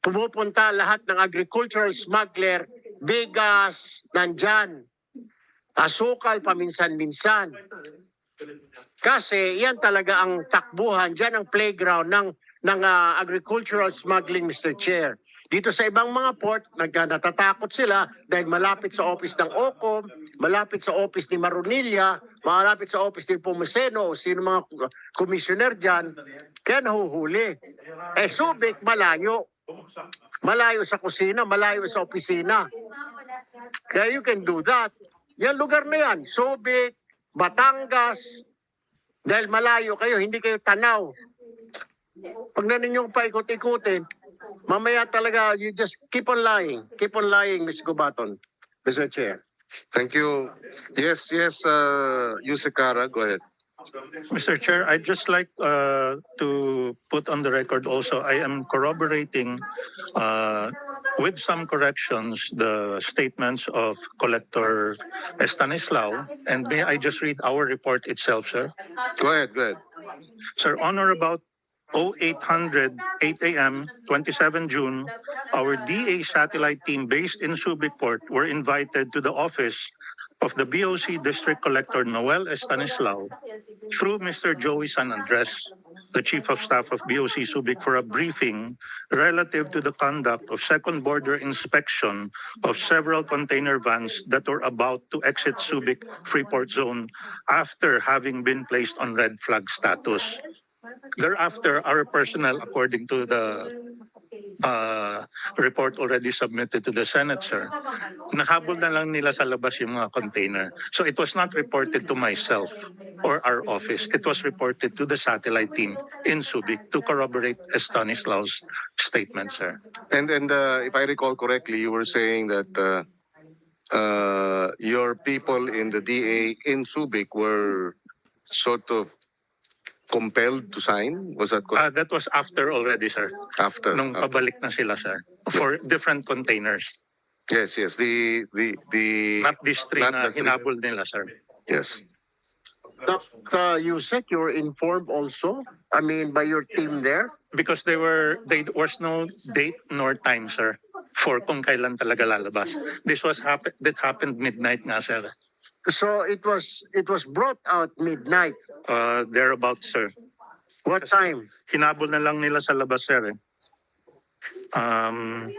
pumupunta lahat ng agricultural smuggler, bigas, nandyan. Asukal paminsan-minsan. Kasi yan talaga ang takbuhan, dyan ang playground ng agricultural smuggling, Mr. Chair. Dito sa ibang mga port, natatakot sila dahil malapit sa office ng OCOM, malapit sa office ni Marunilla, malapit sa office ni Pomeseno o sino mga commissioner dyan, kaya nahuhuli. Subic, malayo. Malayo sa kusina, malayo sa opisina. Kaya you can do that. Yan lugar na yan, Subic, Batangas, dahil malayo kayo, hindi kayo tanaw. Pag na ninyong paikot-ikutin, mamaya talaga, you just keep on lying, Ms. Gubaton, Mr. Chair. Thank you. Yes, Yusek Kara, go ahead. Mr. Chair, I'd just like to put on the record also, I am corroborating with some corrections the statements of Collector Estanislao. And may I just read our report itself, sir? Go ahead. Sir, on or about 0800, 8 a.m., 27 June, our DA satellite team based in Subic Port were invited to the office of the BOC District Collector Noel Estanislao through Mr. Joey San Andres, the Chief of Staff of BOC Subic, for a briefing relative to the conduct of second border inspection of several container vans that were about to exit Subic Freeport Zone after having been placed on red flag status. Thereafter, our personnel, according to the report already submitted to the Senate, sir. Nahabol na lang nila sa labas yung mga container. So it was not reported to myself or our office. It was reported to the satellite team in Subic to corroborate Stanislao's statement, sir. And if I recall correctly, you were saying that your people in the DA in Subic were sort of compelled to sign. Was that correct? That was after already, sir. After? Nung pabalik na sila, sir. For different containers. Yes, yes. The Not these three Not na the three. hinabol nila, sir. yes. Dr. Yusek, you were informed also? I mean, by your team there? Because there was no date nor time, sir, for kung kailan talaga lalabas. That happened midnight nga, sir. So it was brought out midnight. Thereabouts, sir. What time? Hinabol na lang nila sa labas, sir. On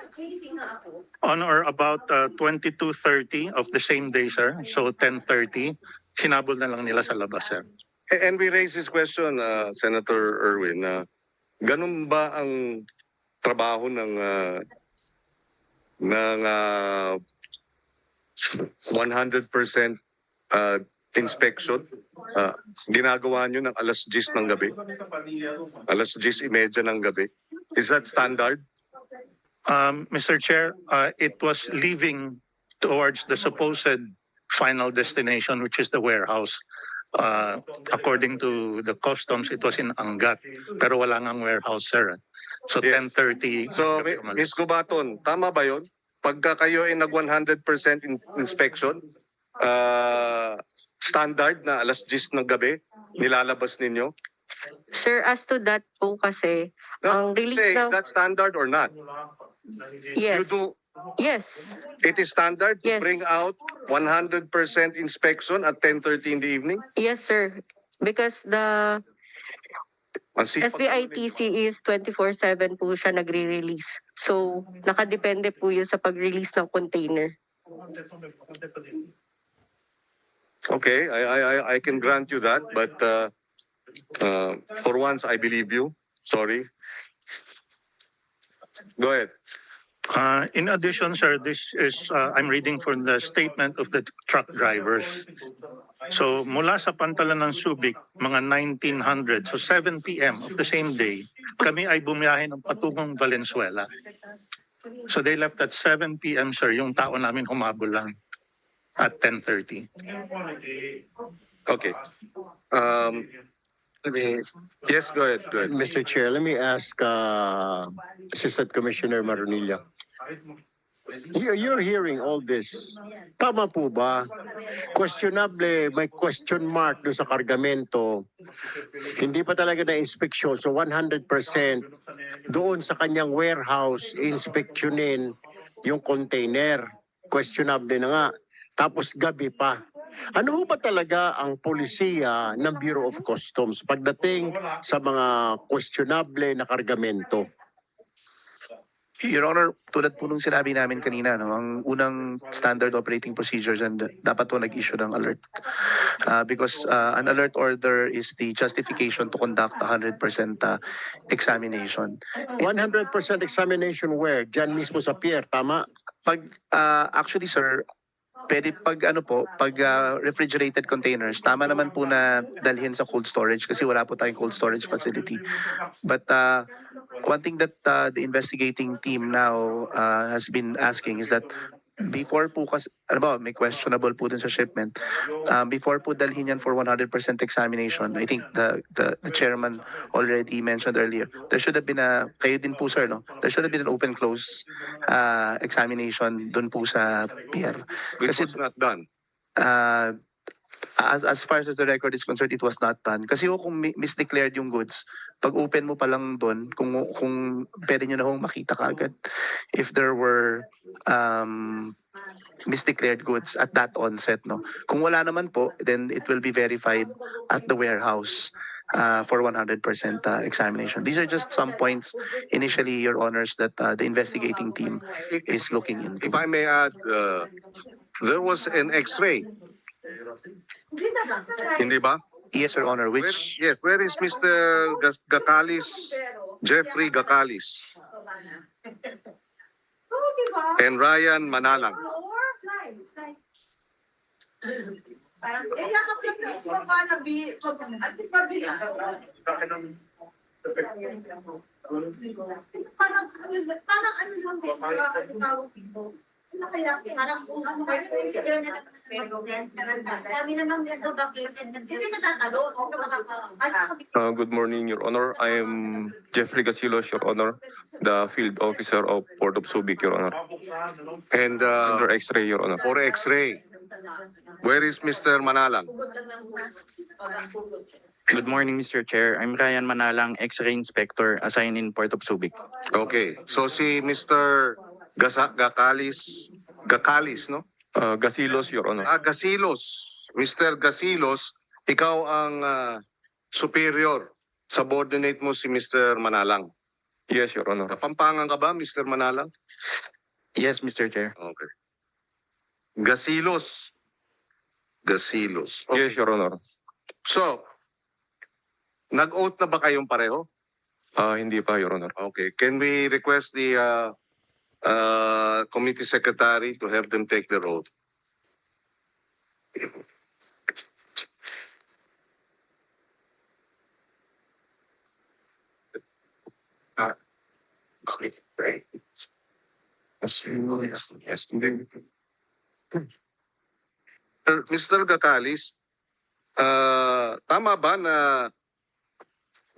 or about 22:30 of the same day, sir. So 10:30, hinabol na lang nila sa labas, sir. And we raised this question, Senator Erwin, ganun ba ang trabaho ng 100% inspection? Ginagawa nyo ng alas 10 ng gabi? Alas 10:30 ng gabi? Is that standard? Mr. Chair, it was leaving towards the supposed final destination, which is the warehouse. According to the customs, it was in Angat, pero wala ngang warehouse, sir. So Yes. 10:30. So, Ms. Gubaton, tama ba yun? Pagka kayo ay nag 100% inspection, standard na alas 10 ng gabi, nilalabas ninyo? Sir, as to that po kasi, ang release Say, ng... that standard or not? Yes. You do, Yes. it is standard to Yes. bring out 100% inspection at 10:30 in the evening? Yes, sir. Because the Ang sipag SBITC is 24/7 po siya nagre-release. So, nakadepende po yun sa pag-release ng container. Okay, I can grant you that, but for once I believe you. Sorry. Go ahead. In addition, sir, this is, I'm reading from the statement of the truck drivers. So mula sa pantalan ng Subic, mga 1900, so 7 p.m. of the same day, kami ay bumiyahe ng patungong Valenzuela. So they left at 7 p.m., sir, yung tao namin humabol lang at 10:30. Okay. Yes, go ahead. Go ahead. Mr. Chair, let me ask Assistant Commissioner Marunilla. You're hearing all this. Tama po ba? Questionable, may question mark doon sa kargamento. Hindi pa talaga na inspeksyon. So 100% doon sa kanyang warehouse, inspeksyonin yung container. Questionable na nga. Tapos gabi pa. Ano ba talaga ang polisiya ng Bureau of Customs pagdating sa mga questionable na kargamento? Your Honor, tulad po nung sinabi namin kanina, no, ang unang standard operating procedures and dapat po nag-issue ng alert. Because an alert order is the justification to conduct 100% examination. 100% examination where? Diyan mismo sa pier, tama? Actually, sir, pwede pag refrigerated containers, tama naman po na dalhin sa cold storage kasi wala po tayong cold storage facility. But one thing that the investigating team now has been asking is that before po kasi, may questionable po dun sa shipment, before po dalhin yan for 100% examination, I think the chairman already mentioned earlier, there should have been kayo din po sir, no? There should have been an open-close examination dun po sa pier. Which was not done. As far as the record is concerned, it was not done. Kasi kung misdeclared yung goods, pag open mo pa lang doon, kung pwede nyo na hong makita kaagad if there were misdeclared goods at that onset, no? Kung wala naman po, then it will be verified at the warehouse for 100% examination. These are just some points initially, Your Honors, that the investigating team is looking into. If I may add, there was an X-ray. Hindi ba? Yes, Your Honor, Where is Mr. Gakalis, Jeffrey Gakalis? and Ryan Manalang. Good morning, Your Honor. I am Jeffrey Gasilos, Your Honor, the field officer of Port of Subic, Your Honor. And Under X-ray, Your Honor. for X-ray, where is Mr. Manalang? Good morning, Mr. Chair. I'm Ryan Manalang, X-ray Inspector, assigned in Port of Subic. Okay, so si Mr. Gakalis, no? Gasilos, Your Honor. Gasilos. Mr. Gasilos, ikaw ang superior. Subordinate mo si Mr. Manalang. Yes, Your Honor. Kapampangan ka ba, Mr. Manalang? Yes, Mr. Chair. Okay. Gasilos. Gasilos. Okay. Yes, Your Honor. So, nag-oath na ba kayong pareho? Hindi pa, Your Honor. Okay. Can we request the committee secretary to have them take the oath? Mr. Gakalis, tama ba na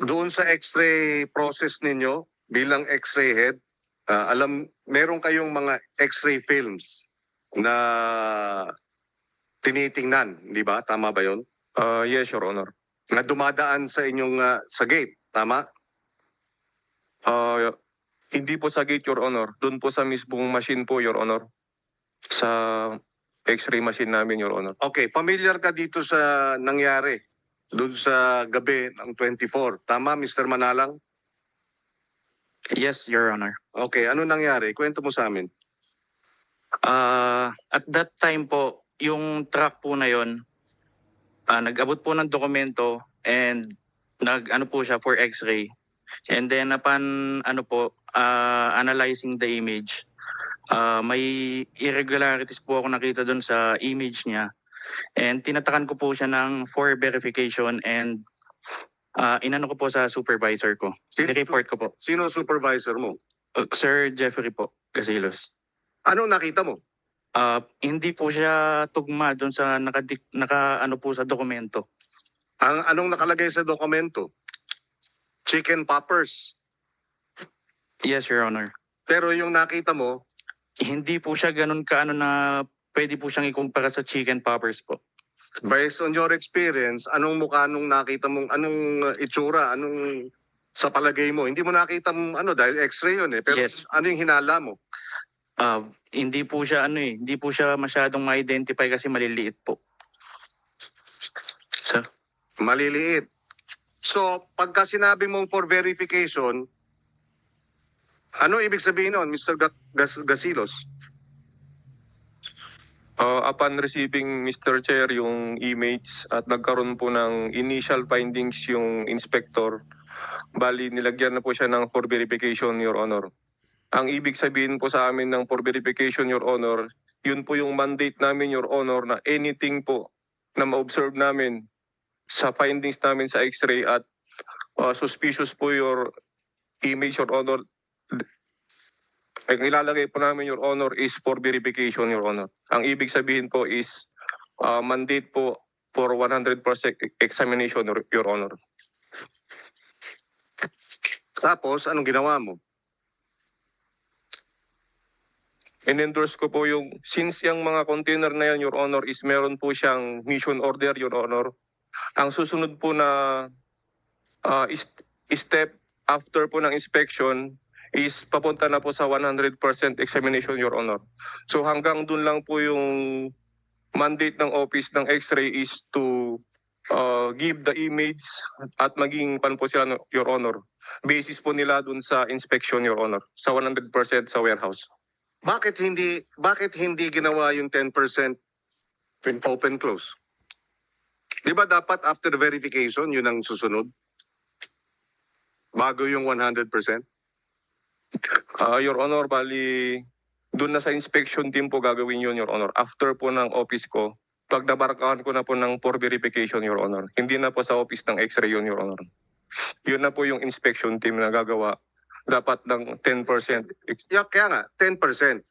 doon sa X-ray process ninyo bilang X-ray head, meron kayong mga X-ray films na tinitingnan, di ba? Tama ba yon? Yes, Your Honor. Na dumadaan sa inyong sa gate, tama? Hindi po sa gate, Your Honor. Doon po sa mismong machine po, Your Honor. Sa X-ray machine namin, Your Honor. Okay, familiar ka dito sa nangyari doon sa gabi ng 24. Tama, Mr. Manalang? Yes, Your Honor. Okay, ano nangyari? Kwento mo sa amin. At that time po, yung truck po na yon, nag-abot po ng dokumento and nag-ano po siya for X-ray. And then upon analyzing the image, may irregularities po ako nakita doon sa image niya. And tinatakan ko po siya ng for verification and inano ko po sa supervisor ko. I-report ko po. Sino supervisor mo? Sir Jeffrey po, Gasilos. Ano nakita mo? Hindi po siya tugma doon sa naka po sa dokumento. Anong nakalagay sa dokumento? Chicken poppers. Yes, Your Honor. Pero yung nakita mo, Hindi po siya ganun na pwede po siyang ikumpara sa chicken poppers po. based on your experience, anong mukha nung nakita mong, anong itsura, anong sa palagay mo? Hindi mo nakita dahil x-ray yun eh. Pero Yes. ano yung hinala mo? Hindi po siya hindi po siya masyadong ma-identify kasi maliliit po. Sir? Maliliit. So, pagka sinabi mong for verification, ano ibig sabihin nun, Mr. Gasilos? Upon receiving, Mr. Chair, yung image at nagkaroon po ng initial findings yung inspector, bali nilagyan na po siya ng for verification, Your Honor. Ang ibig sabihin po sa amin ng for verification, Your Honor, yun po yung mandate namin, Your Honor, na anything po na ma-observe namin sa findings namin sa x-ray at suspicious po your image, Your Honor, ang ilalagay po namin, Your Honor, is for verification, Your Honor. Ang ibig sabihin po is mandate po for 100% examination, Your Honor. Tapos, anong ginawa mo? In-endorse ko po yung, since yung mga container na yan, Your Honor, is meron po siyang mission order, Your Honor. Ang susunod po na step after po ng inspection is papunta na po sa 100% examination, Your Honor. So hanggang dun lang po yung mandate ng office ng X-ray is to give the image at maging pan po sila, Your Honor. Basis po nila dun sa inspection, Your Honor, sa 100% sa warehouse. Bakit hindi ginawa yung 10% open close? Di ba dapat after verification, yun ang susunod? Bago yung 100%? Your Honor, bali doon na sa inspection team po gagawin yun, Your Honor. After po ng office ko, pag nabarkahan ko na po ng for verification, Your Honor. Hindi na po sa office ng X-ray yun, Your Honor. Yun na po yung inspection team na gagawa. Dapat ng 10%. Yeah, kaya nga, 10%.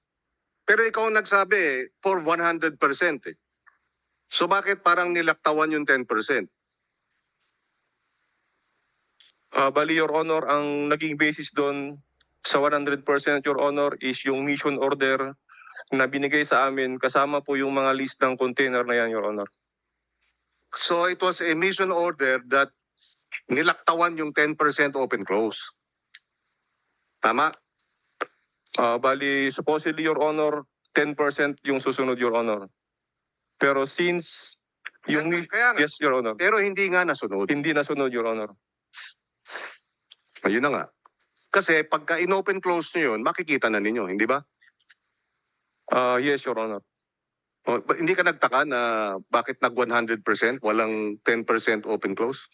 Pero ikaw ang nagsabi for 100% eh. So bakit parang nilaktawan yung 10%? Bali, Your Honor, ang naging basis doon sa 100%, Your Honor, is yung mission order na binigay sa amin kasama po yung mga list ng container na yan, Your Honor. So it was a mission order that nilaktawan yung 10% open close. Tama? Bali, supposedly, Your Honor, 10% yung susunod, Your Honor. Pero since yung... Kaya nga, Yes, Your Honor. pero hindi nga nasunod. Hindi nasunod, Your Honor. Ayun na nga. Kasi pagka in-open close nyo yun, makikita na ninyo, hindi ba? Yes, Your Honor. Hindi ka nagtaka na bakit nag 100%, walang 10% open close?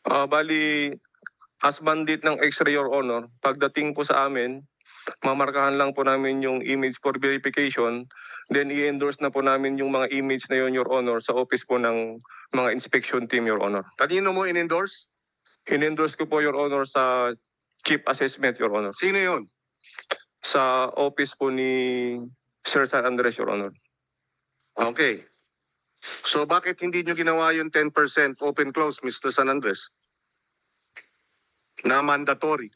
Bali, as mandate ng X-ray, Your Honor, pagdating po sa amin, mamarkahan lang po namin yung image for verification, then i-endorse na po namin yung mga image na yun, Your Honor, sa office po ng mga inspection team, Your Honor. Kanino mo in-endorse? In-endorse ko po, Your Honor, sa Chief Assessment, Your Honor. Sino yun? Sa office po ni Sir San Andres, Your Honor. Okay. So bakit hindi nyo ginawa yung 10% open close, Mr. San Andres? Na mandatory.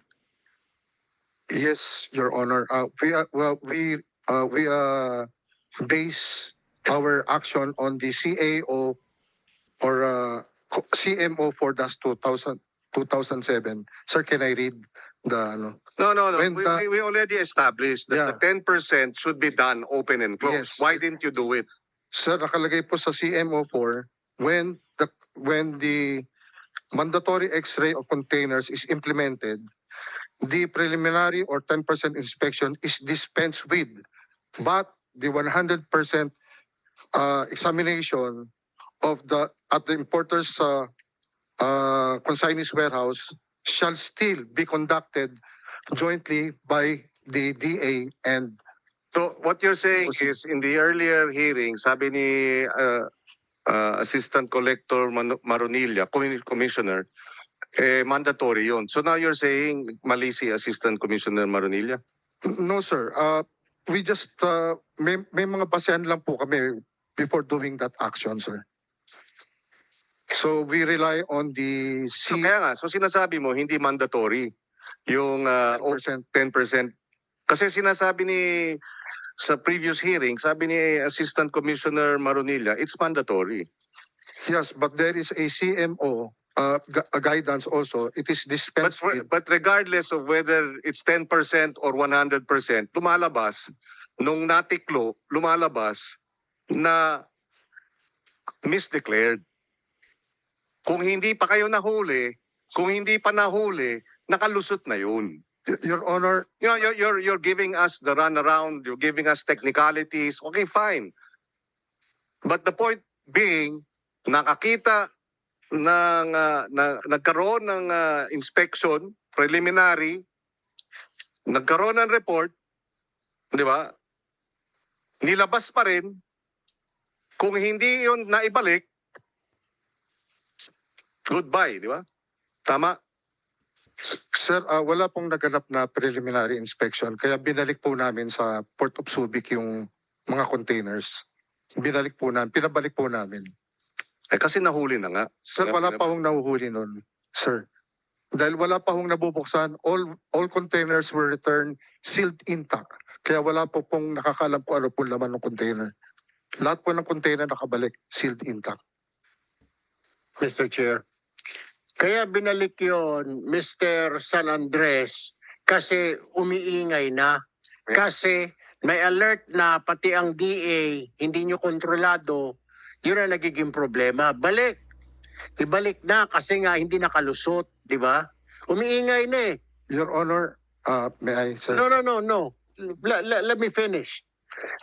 Yes, Your Honor. We base our action on the CAO or CMO 4-2007. Sir, can I read the ano? No. When We already established that Yeah. the 10% should be done open and closed. Yes. Why didn't you do it? Sir, nakalagay po sa CMO 4 when the mandatory X-ray of containers is implemented, the preliminary or 10% inspection is dispensed with, but the 100% examination of the importer's consignee's warehouse shall still be conducted jointly by the DA and So what you're saying is in the earlier hearing, sabi ni Assistant Collector Maronilla, Commissioner, mandatory yon. So now you're saying mali si Assistant Commissioner Maronilla? No, sir. We just, may mga basehan lang po kami before doing that action, sir. So we rely on the So kaya nga, so sinasabi mo hindi mandatory yung 10%. 10%. Kasi sinasabi ni sa previous hearing, sabi ni Assistant Commissioner Maronilla, it's mandatory. Yes, but there is a CMO a guidance also. It is dispensed with. But regardless of whether it's 10% or 100%, lumalabas, nung natiklo, lumalabas na misdeclared. Kung hindi pa kayo nahuli, kung hindi pa nahuli, nakalusot na yun. Your Honor, You know, you're giving us the runaround, you're giving us technicalities, okay, fine. But the point being, nakakita ng nagkaroon ng inspection, preliminary, nagkaroon ng report, di ba? Nilabas pa rin, kung hindi yun naibalik, goodbye, di ba? Tama? sir, wala pong naganap na preliminary inspection. Kaya binalik po namin sa Port of Subic yung mga containers. Pinabalik po namin. Kasi nahuli na nga. Sir, wala pa hong nahuhuli nun, sir. Dahil wala pa hong nabubuksan, all containers were returned sealed intact. Kaya wala po pong nakakalam kung ano po laman ng container. Lahat po ng container nakabalik, sealed intact. Mr. Chair. Kaya binalik yon Mr. San Andres kasi umiingay na. Kasi may alert na pati ang DA hindi nyo kontrolado, yun ang nagiging problema. Ibalik na kasi nga hindi nakalusot, di ba? Umiingay na eh. Your Honor, may I, sir? No. Let me finish.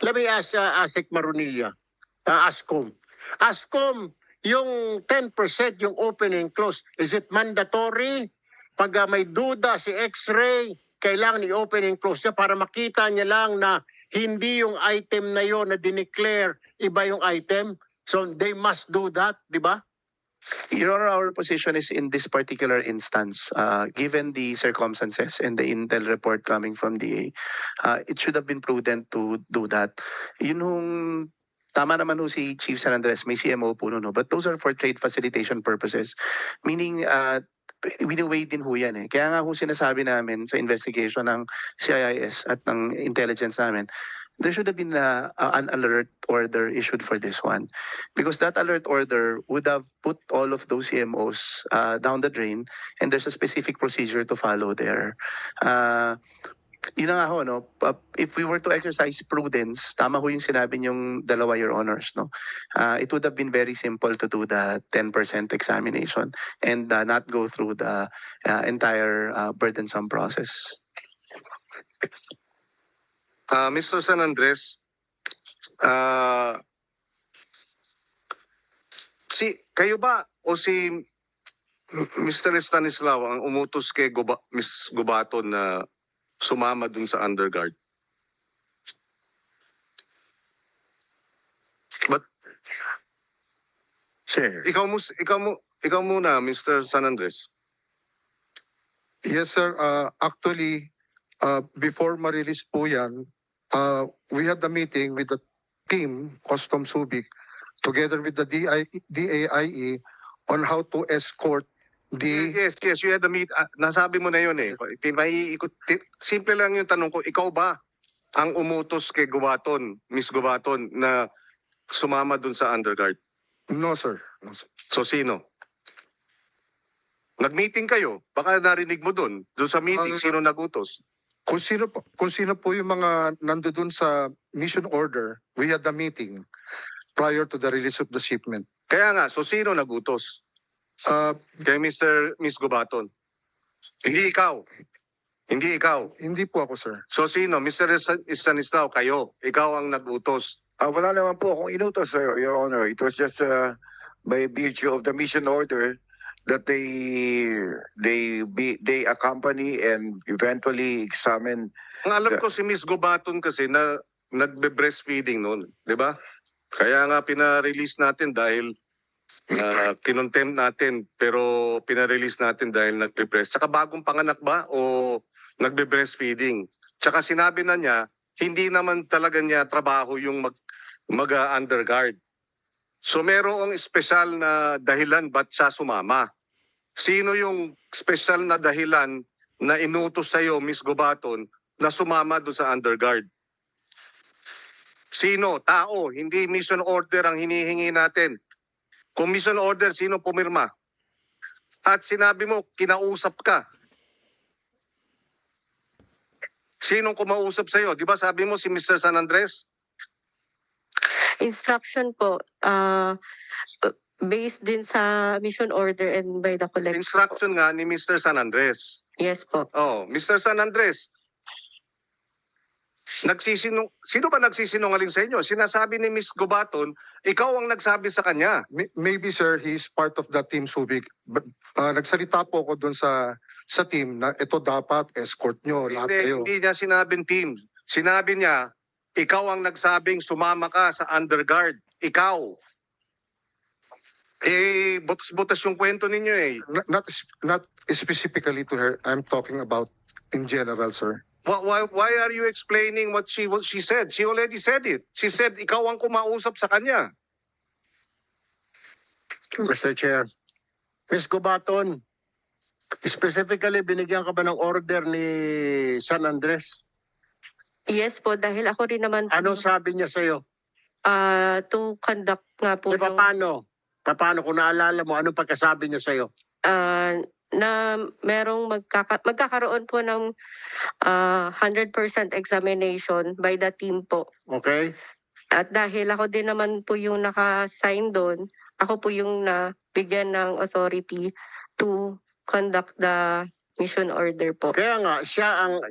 Let me ask Asik Marunilla. Ascom. Ascom, yung 10%, yung open and close, is it mandatory? Pag may duda si X-ray, kailangan i-open and close niya para makita niya lang na hindi yung item na yon na dineclare, iba yung item. So they must do that, di ba? Your Honor, our position is in this particular instance, given the circumstances and the intel report coming from DA, it should have been prudent to do that. Yun hong, tama naman ho si Chief San Andres, may CMO po no, but those are for trade facilitation purposes. Meaning, wini-weigh din ho yan eh. Kaya nga ho sinasabi namin sa investigation ng CIS at ng intelligence namin, there should have been an alert order issued for this one. Because that alert order would have put all of those CMOs down the drain, and there's a specific procedure to follow there. Yun na nga ho, no? If we were to exercise prudence, tama ho yung sinabi niyong dalawa, Your Honors, no? It would have been very simple to do the 10% examination and not go through the entire burdensome process. Mr. San Andres, kayo ba o si Mr. Stanislao ang umutos kay Miss Gubaton na sumama dun sa underguard? But Sir. ikaw muna, Mr. San Andres. Yes, sir. Actually, before ma-release po yan, we had a meeting with the team, Custom Subic, together with the DAIE on how to escort the... Yes, you had the meet. Nasabi mo na yun eh. Simple lang yung tanong ko, ikaw ba ang umutos kay Gubaton, Miss Gubaton, na sumama dun sa underguard? No, sir. No, sir. So sino? Nag-meeting kayo? Baka narinig mo dun. Dun sa meeting, sino nagutos? Kung sino po yung mga nandoon sa mission order, we had a meeting prior to the release of the shipment. Kaya nga, so sino nagutos? Kay Miss Gubaton? Hindi ikaw. Hindi ikaw. Hindi po ako, sir. So sino? Mr. Stanislao, kayo. Ikaw ang nagutos. Wala naman po akong inutos, sir, Your Honor. It was just by virtue of the mission order that they accompany and eventually examine. Ang alam ko si Miss Gubaton kasi na nagbe-breastfeeding noon, 'di ba? Kaya nga pina-release natin dahil kinontempt natin, pero pina-release natin dahil nagbe-breast. Saka bagong panganak ba o nagbe-breastfeeding? Tsaka sinabi na niya, hindi naman talaga niya trabaho yung mag-underguard. So merong espesyal na dahilan ba't siya sumama? Sino yung espesyal na dahilan na inutos sa'yo, Miss Gubaton, na sumama doon sa underguard? Sino? Tao. Hindi mission order ang hinihingi natin. Kung mission order, sino pumirma? At sinabi mo, kinausap ka. Sinong kumausap sa'yo? Di ba sabi mo si Mr. San Andres? Instruction po, based din sa mission order and by the collector. Instruction nga ni Mr. San Andres. Yes po. Oh, Mr. San Andres. Sino ba nagsisinungaling sa inyo? Sinasabi ni Miss Gubaton, ikaw ang nagsabi sa kanya. Maybe, sir, he's part of the team Subic. But nagsalita po ako doon sa team na ito dapat escort nyo, lahat kayo. Hindi niya sinabing team. Sinabi niya, ikaw ang nagsabing sumama ka sa underguard. Ikaw. Butas-butas yung kwento ninyo eh. Not specifically to her. I'm talking about in general, sir. Why are you explaining what she said? She already said it. She said, ikaw ang kumausap sa kanya. Mr. Chair, Ms. Gubaton, specifically binigyan ka ba ng order ni San Andres? Yes po, dahil ako rin naman po, Anong sabi niya sa'yo? to conduct nga po Di ba paano? Paano kung naalala mo, anong pagkasabi niya sa'yo? na merong magkakaroon po ng 100% examination by the team po. Okay? At dahil ako din naman po yung naka-sign doon, ako po yung nabigyan ng authority to conduct the mission order po. Kaya nga,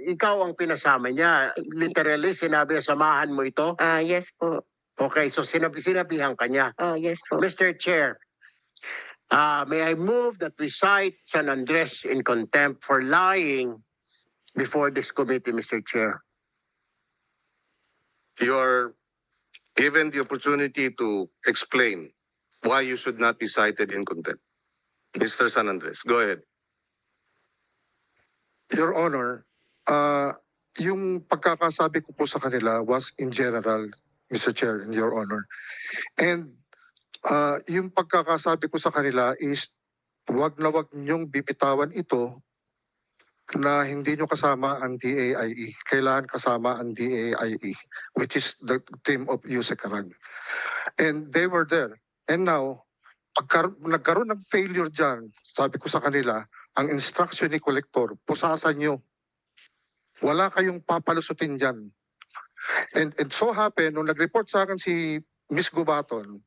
ikaw ang pinasama niya. Literally, sinabi, samahan mo ito? Yes po. Okay, so sinabihan ka niya. Yes po. Mr. Chair, may I move that we cite San Andres in contempt for lying before this committee, Mr. Chair. You are given the opportunity to explain why you should not be cited in contempt. Mr. San Andres, go ahead. Your Honor, yung pagkakasabi ko po sa kanila was in general, Mr. Chair and Your Honor. And yung pagkakasabi ko sa kanila is wag na wag niyong bibitawan ito na hindi nyo kasama ang DAIE. Kailangan kasama ang DAIE, which is the team of Yusek Arag. And they were there. And now, nagkaroon ng failure dyan, sabi ko sa kanila, ang instruction ni Collector, pusasan nyo. Wala kayong papalusutin dyan. And so happened, nung nag-report sa akin si Miss Gubaton,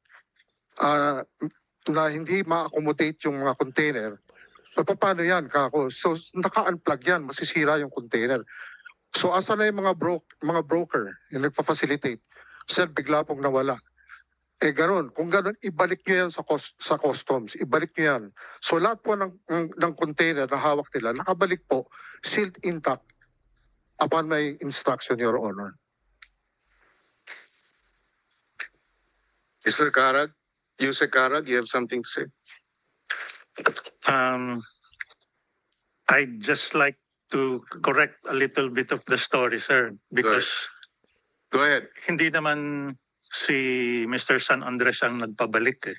na hindi ma-accommodate yung mga container, so paano yan, kako? So naka-unplug yan, masisira yung container. So asa na yung mga broker yung nagpa-facilitate? Sir, bigla pong nawala. Ganon. Kung ganon, ibalik nyo yan sa customs. Ibalik nyo yan. So lahat po ng container na hawak nila, nakabalik po, sealed intact upon my instruction, Your Honor. Mr. Carag, Yusek Carag, you have something to say? I'd just like to correct a little bit of the story, sir, because Go ahead. hindi naman si Mr. San Andres ang nagpabalik eh.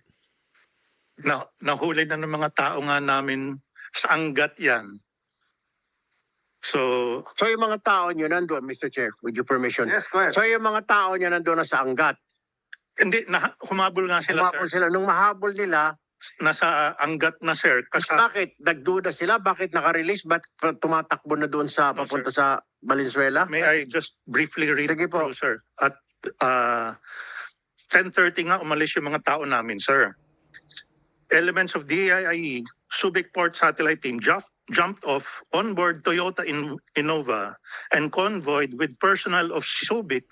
Nahuli na ng mga tao nga namin sa Angat yan. So yung mga tao nyo nandun, Mr. Chair, with your permission. Yes, go ahead. So yung mga tao nyo nandun na sa Angat. hindi, humabol nga sila, Humabol sir. sila. Nung mahabol nila, Nasa Angat na, sir. Kasi bakit? Nagduda sila? Bakit naka-release? Ba't tumatakbo na doon sa No, papunta sa Valenzuela? may I just briefly read Sige po. through, sir? At 10:30 nga umalis yung mga tao namin, sir. Elements of DAIE, Subic Port Satellite Team jumped off on board Toyota Innova and convoyed with personnel of Subic,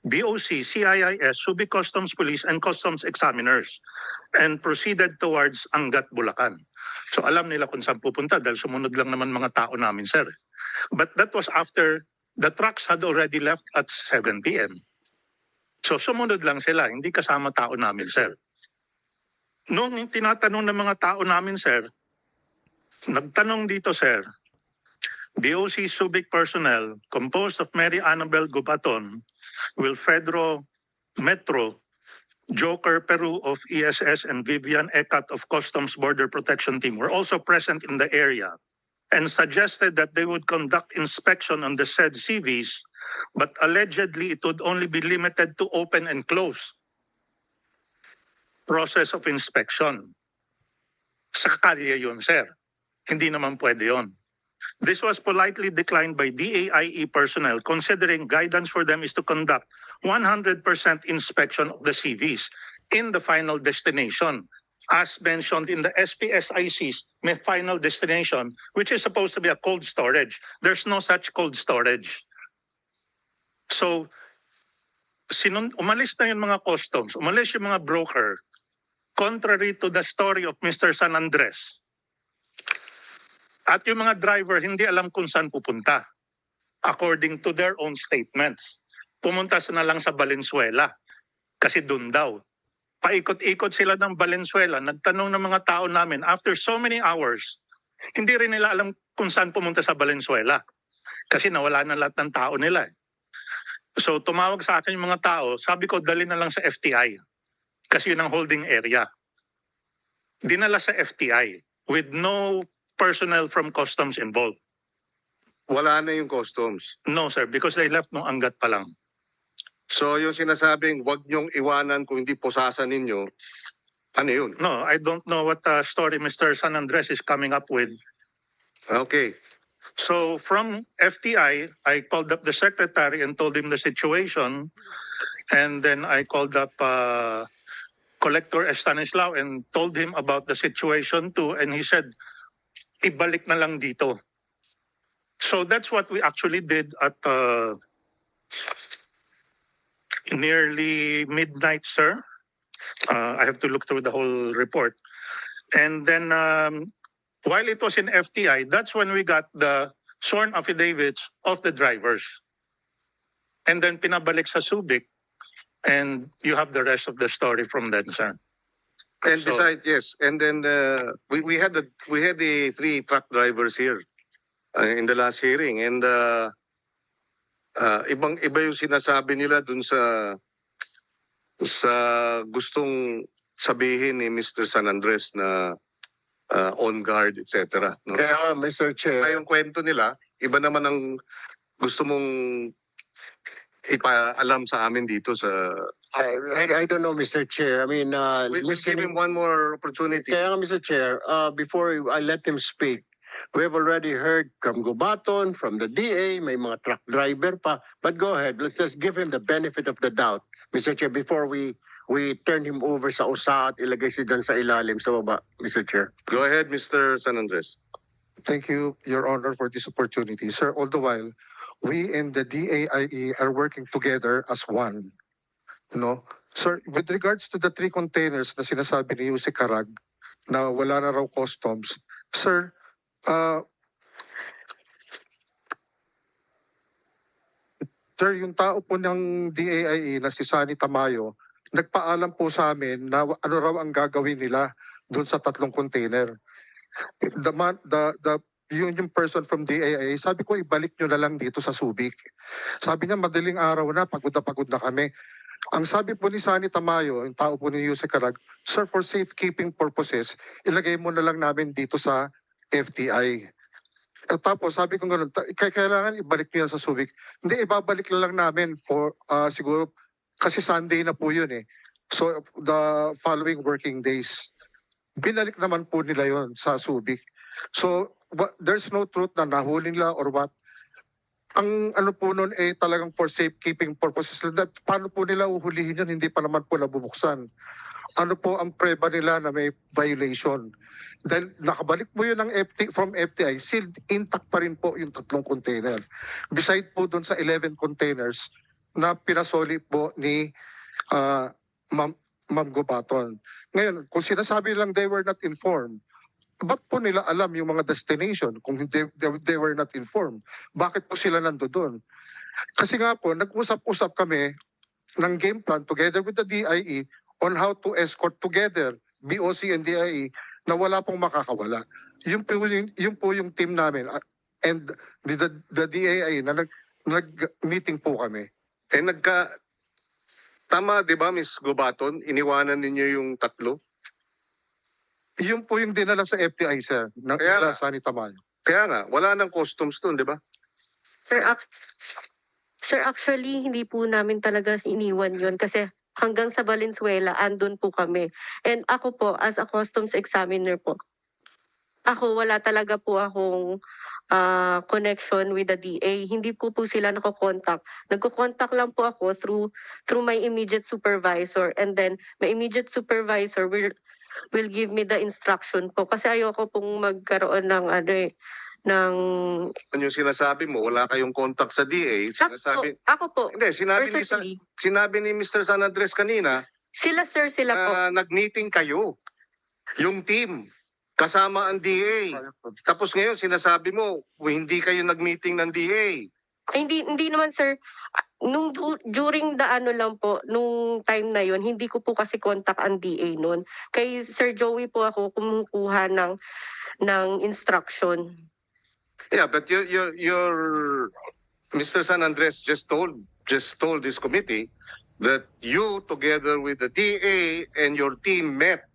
BOC, CIIS, Subic Customs Police, and Customs Examiners and proceeded towards Angat, Bulacan. So alam nila kung saan pupunta dahil sumunod lang naman mga tao namin, sir. But that was after the trucks had already left at 7 p.m. So sumunod lang sila, hindi kasama tao namin, sir. Nung tinatanong ng mga tao namin, sir, nagtanong dito, sir, BOC Subic personnel composed of Mary Annabel Gubaton, Wilfredo Metro, Joker Peru of ESS, and Vivian Ekat of Customs Border Protection Team were also present in the area and suggested that they would conduct inspection on the said CVs, but allegedly it would only be limited to open and close process of inspection. Sa kalye yun, sir. Hindi naman pwede yun. This was politely declined by DAIE personnel considering guidance for them is to conduct 100% inspection of the CVs in the final destination. As mentioned in the SPSIC's may final destination, which is supposed to be a cold storage. There's no such cold storage. So, umalis na yung mga customs, umalis yung mga broker, contrary to the story of Mr. San Andres. At yung mga driver, hindi alam kung saan pupunta. According to their own statements. Pumunta na lang sa Valenzuela. Kasi doon daw. Paikot-ikot sila ng Valenzuela. Nagtanong ng mga tao namin, after so many hours, hindi rin nila alam kung saan pumunta sa Valenzuela. Kasi nawala na lahat ng tao nila. So tumawag sa akin yung mga tao, sabi ko dali na lang sa FTI. Kasi yun ang holding area. Dinala sa FTI with no personnel from customs involved. Wala na yung customs. No, sir, because they left nung Angat pa lang. So yung sinasabing wag niyong iwanan kung hindi pusasan ninyo, ano yun? No, I don't know what story Mr. San Andres is coming up with. Okay. So from FTI, I called up the secretary and told him the situation. And then I called up Collector Estanislao and told him about the situation too. And he said, ibalik na lang dito. So that's what we actually did at nearly midnight, sir. I have to look through the whole report. And then while it was in FTI, that's when we got the sworn affidavits of the drivers. And then pinabalik sa Subic, and you have the rest of the story from then, sir. And So- besides, yes, and then we had the 3 truck drivers here in the last hearing, and iba yung sinasabi nila dun sa gustong sabihin ni Mr. San Andres na on guard, etc. No? Kaya Mr. Chair, Yung kwento nila, iba naman ang gusto mong ipaalam sa amin dito sa... I don't know, Mr. Chair. I mean, We'll give him one more opportunity. Kaya nga, Mr. Chair, before I let him speak, we have already heard from Gubaton, from the DA, may mga truck driver pa. But go ahead, let's just give him the benefit of the doubt, Mr. Chair, before we turn him over sa usa at ilagay siya dyan sa ilalim sa baba, Mr. Chair. Go ahead, Mr. San Andres. Thank you, Your Honor, for this opportunity. Sir, all the while, we and the DAIE are working together as one. No? Sir, with regards to the 3 containers na sinasabi ni Yusek Karag na wala na raw customs, sir, sir, yung tao po ng DAIE na si Sani Tamayo, nagpaalam po sa amin na ano raw ang gagawin nila doon sa 3 container. Yung person from DAIA, sabi ko ibalik nyo na lang dito sa Subic. Sabi niya madaling araw na, pagod na kami. Ang sabi po ni Sani Tamayo, yung tao po ni Yusek Karag, sir, for safekeeping purposes, ilagay mo na lang namin dito sa FTI. At tapos sabi ko gano'n, kailangan ibalik niyo yan sa Subic. Hindi, ibabalik na lang namin for siguro, kasi Sunday na po yun eh. So the following working days. Binalik naman po nila yon sa Subic. So there's no truth na nahuli nila or what. Ang ano po nun eh talagang for safekeeping purposes. Paano po nila uhulihin yun? Hindi pa naman po nabubuksan. Ano po ang preba nila na may violation? Dahil nakabalik po yun ng from FTI, sealed intact pa rin po yung 3 container. Beside po dun sa 11 containers na pinasoli po ni Ma'am Gubaton. Ngayon, kung sinasabi lang they were not informed, ba't po nila alam yung mga destination kung they were not informed? Bakit po sila nandoon? Kasi nga po, nag-usap-usap kami ng game plan together with the DIE on how to escort together BOC and DIE na wala pong makakawala. Yun po yung team namin and the DIE na nag-meeting po kami. Eh tama, di ba, Ms. Gubaton? Iniwanan ninyo yung 3? Yun po yung dinala sa FTI, sir, ng Kaya nga. Sani Tamayo. Kaya nga, wala nang customs doon, di ba? Sir, actually, hindi po namin talaga iniwan yun kasi hanggang sa Valenzuela, andun po kami. And ako po, as a customs examiner po, wala talaga po akong connection with the DA. Hindi po sila nako-contact. Nagko-contact lang po ako through my immediate supervisor. And then, my immediate supervisor will give me the instruction po. Kasi ayoko pong magkaroon ng ng... Ano yung sinasabi mo? Wala kayong contact sa DA? Sinasabi... Ako po. Hindi, sinabi ni Mr. San Andres kanina, Sila po. nag-meeting kayo. Yung team. Kasama ang DA. Tapos ngayon, sinasabi mo, hindi kayo nag-meeting ng DA. Hindi naman, sir. During the lang po, nung time na yon, hindi ko po kasi contact ang DA noon. Kay Sir Joey po ako kumukuha ng instruction. Yeah, but your Mr. San Andres just told this committee that you together with the DA and your team met.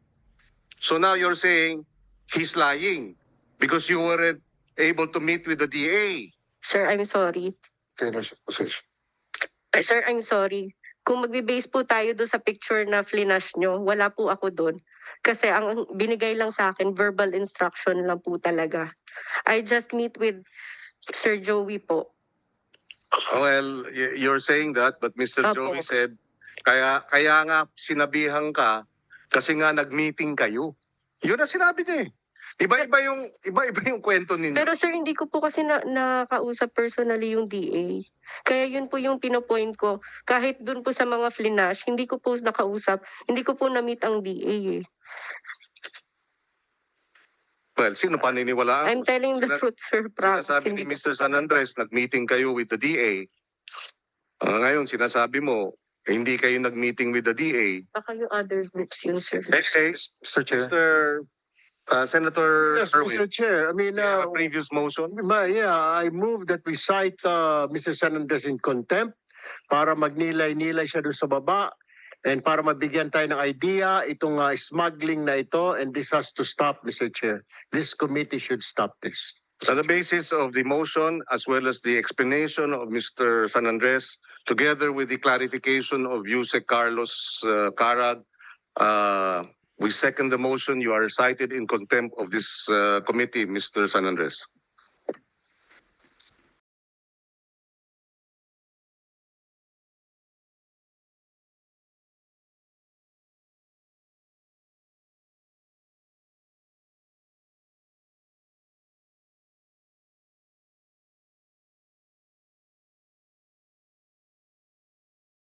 So now you're saying he's lying because you weren't able to meet with the DA. Sir, I'm sorry. Sir, I'm sorry. Kung magbe-base po tayo doon sa picture na flinash nyo, wala po ako doon. Kasi ang binigay lang sa akin, verbal instruction lang po talaga. I just meet with Sir Joey po. Well, you're saying that, but Mr. Opo. Joey said, kaya nga sinabihan ka kasi nga nag-meeting kayo. Yun ang sinabi niya eh. Iba-iba yung kwento ninyo. Pero sir, hindi ko po kasi nakausap personally yung DA. Kaya yun po yung pinopoint ko. Kahit dun po sa mga flinash, hindi ko po nakausap. Hindi ko po na-meet ang DA eh. Well, sino paniniwalaan? I'm telling the truth, sir. Sinasabi ni Mr. San Andres, nag-meeting kayo with the DA. Ngayon, sinasabi mo, hindi kayo nag-meeting with the DA. Baka yung other groups yun, sir. Next case, Mr. Chair. Senator Yes, Erwin, Mr. Chair. I mean, you have a previous motion. I move that we cite Mr. San Andres in contempt para magnilay-nilay siya doon sa baba and para mabigyan tayo ng idea itong smuggling na ito, and this has to stop, Mr. Chair. This committee should stop this. On the basis of the motion as well as the explanation of Mr. San Andres, together with the clarification of Yusek Carlos Carag, we second the motion. You are cited in contempt of this committee, Mr. San Andres.